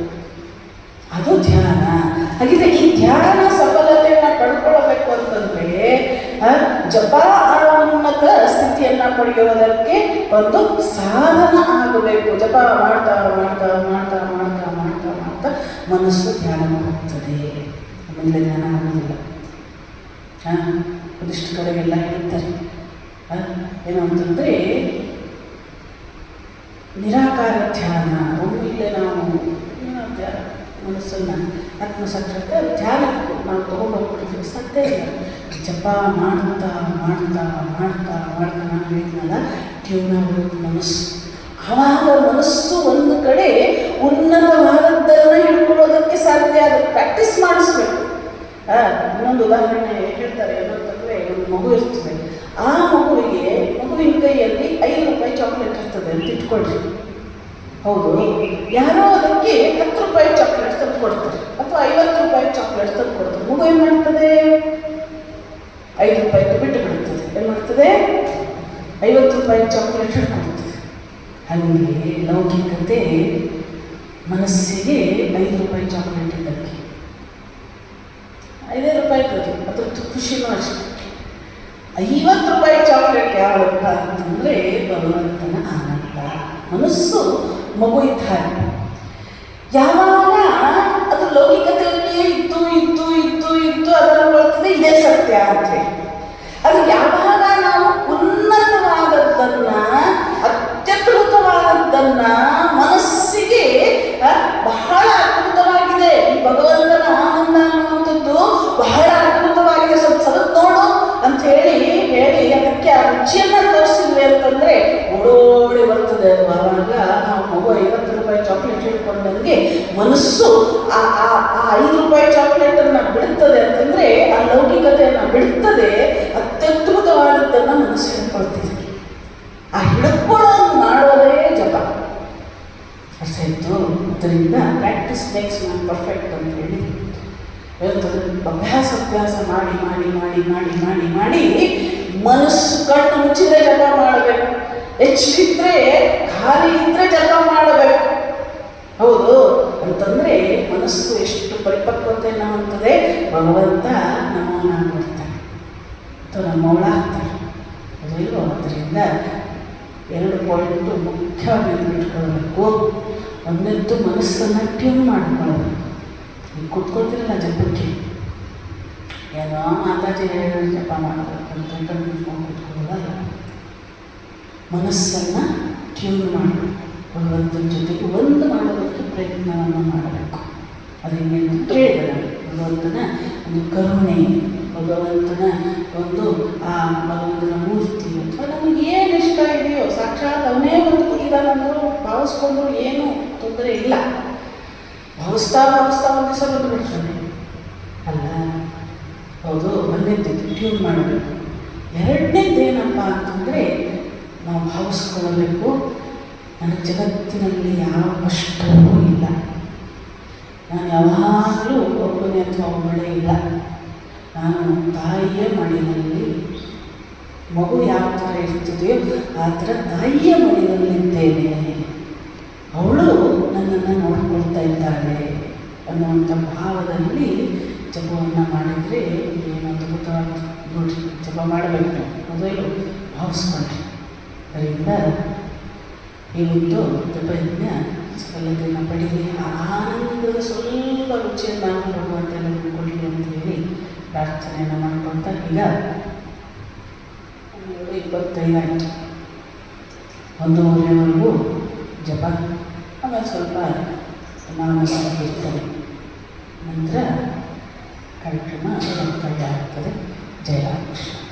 ಅದು ಧ್ಯಾನ. ಹಾಗಿದ್ರೆ ಈ ಧ್ಯಾನ ಸಫಲತೆಯನ್ನ ಪಡ್ಕೊಳ್ಬೇಕು ಅಂತಂದ್ರೆ ಜಪ ಉನ್ನತ ಸ್ಥಿತಿಯನ್ನ ಪಡೆಯುವುದಕ್ಕೆ ಒಂದು ಸಾಧನ ಆಗಬೇಕು. ಜಪ ಮಾಡ್ತಾ ಮಾಡ್ತಾ ಮಾಡ್ತಾ ಮಾಡ್ತಾ ಮಾಡ್ತಾ ಮಾಡ್ತಾ ಮನಸ್ಸು ಧ್ಯಾನ ಹೋಗ್ತದೆ. ಆಮೇಲೆ ಧ್ಯಾನ ಆಗೋದಿಲ್ಲ. ಒಂದಿಷ್ಟು ಕಡೆಗೆಲ್ಲ ಹೇಳ್ತಾರೆ ಏನು ಅಂತಂದರೆ ನಿರಾಕಾರ ಧ್ಯಾನ. ಒಮ್ಮಿಲ್ಲೇ ನಾವು ಮನಸ್ಸನ್ನು ಆತ್ಮಸಾಕ್ಷಾತ್ಕಾರ ಧ್ಯಾನಕ್ಕೂ ನಾವು ತೊಗೊಂಡೋಗ್ಬಿಡ್ತೀವಿ ಸಾಧ್ಯ ಇಲ್ಲ. ಜಪ ಮಾಡ್ತಾ ಮಾಡ್ತಾ ಮಾಡ್ತಾ ಮಾಡ್ತಾ ನಾನು ಹೇಳಿದ್ನಲ್ಲ ಟ್ಯೂನ್ ಆಗೋದು ಮನಸ್ಸು. ಆವಾಗ ಮನಸ್ಸು ಒಂದು ಕಡೆ ಉನ್ನತವಾದದ್ದನ್ನು ಹಿಡ್ಕೊಳ್ಳೋದಕ್ಕೆ ಸಾಧ್ಯ. ಅದು ಪ್ರಾಕ್ಟೀಸ್ ಮಾಡಿಸ್ಬೇಕು. ಇನ್ನೊಂದು ಉದಾಹರಣೆ ಹೇಳ್ತಾರೆ, ಏನಂತಂದರೆ ಒಂದು ಮಗು ಇರ್ತದೆ. ಆ ಮಗುವಿನ ಕೈಯಲ್ಲಿ 5 ರೂಪಾಯಿ ಚಾಕ್ಲೇಟ್ ಇರ್ತದೆ ಅಂತ ಇಟ್ಕೊಳ್ರಿ. ಹೌದು, ಯಾರೋ ಅದಕ್ಕೆ 10 ರೂಪಾಯಿ ಚಾಕ್ಲೇಟ್ ತಂದು ಕೊಡ್ತಾರೆ ಅಥವಾ 50 ರೂಪಾಯಿ ಚಾಕ್ಲೇಟ್ ತಂದು ಕೊಡ್ತಾರೆ. ಮಗು ಏನು ಮಾಡ್ತದೆ? 5 ರೂಪಾಯಿ ಬಿಟ್ಟು ಬಿಡುತ್ತದೆ. ಏನು ಮಾಡ್ತದೆ? 50 ರೂಪಾಯಿ ಚಾಕ್ಲೇಟ್ ಹಿಡ್ಕೊಳ್ತದೆ. ಹಾಗೆ ಲೌಕಿಕತೆ ಮನಸ್ಸಿಗೆ 5 ರೂಪಾಯಿ ಚಾಕ್ಲೇಟ್ ಇದ್ದಕ್ಕೆ 5 ರೂಪಾಯಿ ಅದ್ರದ್ದು ಖುಷಿನೂ ಅಷ್ಟೆ. 50 ರೂಪಾಯಿ ಚಾಕ್ಲೇಟ್ ಯಾವಪ್ಪ ಅಂತಂದರೆ ಭಗವಂತನ ಆನಂದ. ಮನಸ್ಸು ಮಗು ಇದ್ದಾರೆ. ಯಾವಾಗ ಅದು ಲೌಕಿಕತೆಯಲ್ಲಿಯೇ ಇದ್ದು ಇದ್ದು ಇದ್ದು ಇದ್ದು ಅದನ್ನು ಬರ್ತದೆ ಇದೇ ಸತ್ಯ ಅಂತೇಳಿ. ಅದು ಯಾವಾಗ ನಾವು ಉನ್ನತವಾದದ್ದನ್ನ ಅತ್ಯದ್ಭುತವಾದದ್ದನ್ನ ಮನಸ್ಸಿಗೆ ಬಹಳ ಅದ್ಭುತವಾಗಿದೆ, ಈ ಭಗವಂತನ ಆನಂದ ಅನ್ನುವಂಥದ್ದು ಬಹಳ ಅದ್ಭುತವಾಗಿದೆ, ಸ್ವಲ್ಪ ನೋಡು ಅಂತ ಹೇಳಿ ಅದಕ್ಕೆ ಆ ರುಚಿಯನ್ನು ತೋರಿಸಿದ್ವಿ ಅಂತಂದರೆ ಓಡೋಡಿ ಬರ್ತದೆ. ಅದು ಆವಾಗ ನಾವು ಮಗು 50 ರೂಪಾಯಿ ಚಾಕ್ಲೇಟ್ ಹಿಡ್ಕೊಂಡಂಗೆ ಮನಸ್ಸು ಆ 5 ರೂಪಾಯಿ ಚಾಕ್ಲೇಟನ್ನು ಬಿಡ್ತದೆ ಅಂತಂದರೆ ಆ ಲೌಕಿಕತೆಯನ್ನು ಬಿಡ್ತದೆ. ಅತ್ಯದ್ಭುತವಾದದ್ದನ್ನು ಮನಸ್ಸು ಹಿಡ್ಕೊಳ್ತಿದೆ. ಆ ಹಿಡ್ಕೊಳ್ಳೋದು ಮಾಡೋದೇ ಜಪ. ಅರ್ಥ ಆಯಿತು? ಅದರಿಂದ ಪ್ರಾಕ್ಟೀಸ್ ಮೇಕ್ಸ್ ಮ್ಯಾನ್ ಪರ್ಫೆಕ್ಟ್ ಅಂತ ಹೇಳಿ ಅಭ್ಯಾಸ ಮಾಡಿ ಮಾಡಿ ಮಾಡಿ ಮಾಡಿ ಮಾಡಿ ಮಾಡಿ ಮನಸ್ಸು ಕಣ್ಣು ಮುಚ್ಚಿದ್ರೆ ಜಪ ಮಾಡಬೇಕು. ಹೆಚ್ಚಿದ್ರೆ ಖಾಲಿ ಇದ್ರೆ ಜಪ ಮಾಡಬೇಕು. ಹೌದು ಅಂತಂದರೆ ಮನಸ್ಸು ಎಷ್ಟು ಪರಿಪಕ್ವತೆಯನ್ನು ಹೊಂದದೆ ಭಗವಂತ ನಮ್ಮವನಾಗ್ಬಿಡ್ತಾನೆ ಅಥವಾ ನಮ್ಮವಳಾಗ್ತಾನೆ. ಅದು ಇಲ್ವೋ? ಅದರಿಂದ 2 ಪಾಯಿಂಟು ಮುಖ್ಯವಾಗಿ ನೆನಪಿಟ್ಕೊಳ್ಬೇಕು. ಒಂದೆದ್ದು ಮನಸ್ಸನ್ನು ಟ್ಯೂನ್ ಮಾಡ್ಕೊಳ್ಬೇಕು. ನೀವು ಕೂತ್ಕೊಳ್ತೀರಲ್ಲ ಜಪಕ್ಕೆ, ಏನೋ ಮಾತಾಜಿ ಜಪ ಮಾಡಬೇಕಂತ ಕೂತ್ಕೊಳ್ಳೋದಲ್ಲ. ಮನಸ್ಸನ್ನು ಟ್ಯೂನ್ ಮಾಡಬೇಕು. ಭಗವಂತನ ಜೊತೆಗೆ ಒಂದು ಮಾಡೋದಕ್ಕೆ ಪ್ರಯತ್ನವನ್ನು ಮಾಡಬೇಕು. ಅದು ಇನ್ನೇನು ಕೇಳಿದರೆ ಭಗವಂತನ ಒಂದು ಕರುಣೆ, ಭಗವಂತನ ಒಂದು ಆ ಭಗವಂತನ ಮೂರ್ತಿ ಅಥವಾ ನಮಗೆ ಏನು ಇಷ್ಟ ಇದೆಯೋ ಸಾಕ್ಷಾತ್ ಅವನೇ ಒಂದು ಇದಾನಂದರೂ ಭಾವಿಸ್ಕೊಂಡ್ರು ಏನೂ ತೊಂದರೆ ಇಲ್ಲ. ಭಾವಿಸ್ತಾ ಒಂದು ದಿವಸ ಬಂದುಬಿಡ್ತಾನೆ ಅಲ್ಲ. ಹೌದು, ಒಂದನೇದ್ದು ಟ್ಯೂನ್ ಮಾಡಬೇಕು. ಎರಡನೇದ್ದೇನಪ್ಪ ಅಂತಂದರೆ ನಾವು ಭಾವಿಸ್ಕೊಳ್ಳಬೇಕು, ನನಗೆ ಜಗತ್ತಿನಲ್ಲಿ ಯಾವ ಕಷ್ಟವೂ ಇಲ್ಲ, ನಾನು ಯಾವಾಗಲೂ ಒಬ್ಬನೇ ಅಥವಾ ಒಬ್ಬಳೇ ಇಲ್ಲ, ನಾನು ತಾಯಿಯ ಮಡಿಲಲ್ಲಿ ಮಗು ಯಾವ ಥರ ಇರ್ತದೆಯೋ ಆ ಥರ ತಾಯಿಯ ಮಡಿಲಲ್ಲಿದ್ದೇನೆ, ಅವಳು ನನ್ನನ್ನು ನೋಡ್ಕೊಳ್ತಾ ಇದ್ದಾಳೆ ಅನ್ನುವಂಥ ಭಾವದಲ್ಲಿ ಜಪವನ್ನು ಮಾಡಿದರೆ ಏನು ಅದ್ಭುತವಾಗಿ ನೋಡಿ. ಜಪ ಮಾಡಬೇಕು, ಮೊದಲು ಭಾವಿಸ್ಕೊಂಡ್ರಿ. ಅದರಿಂದ ಇವತ್ತು ಜಪದಿಂದ ಸಫಲತೆಯನ್ನು ಪಡೀಲಿ, ಆನಂದದ ಸ್ವಲ್ಪ ರುಚಿಯನ್ನು ಭಗವಂತನ ಕೊಡಲಿ ಅಂತ ಹೇಳಿ ಪ್ರಾರ್ಥನೆಯನ್ನು ಮಾಡ್ಕೊಳ್ತಾ ಈಗ 25 ಆಯಿತು. 1:30ವರೆಗೂ ಜಪ, ಆಮೇಲೆ ಸ್ವಲ್ಪ ನಾಮಸ್ಮರಣೆ ನಂತರ ಕಾರ್ಯಕ್ರಮ ಮುಕ್ತಾಯ ಆಗ್ತದೆ. ಜಯ ಕೃಷ್ಣ.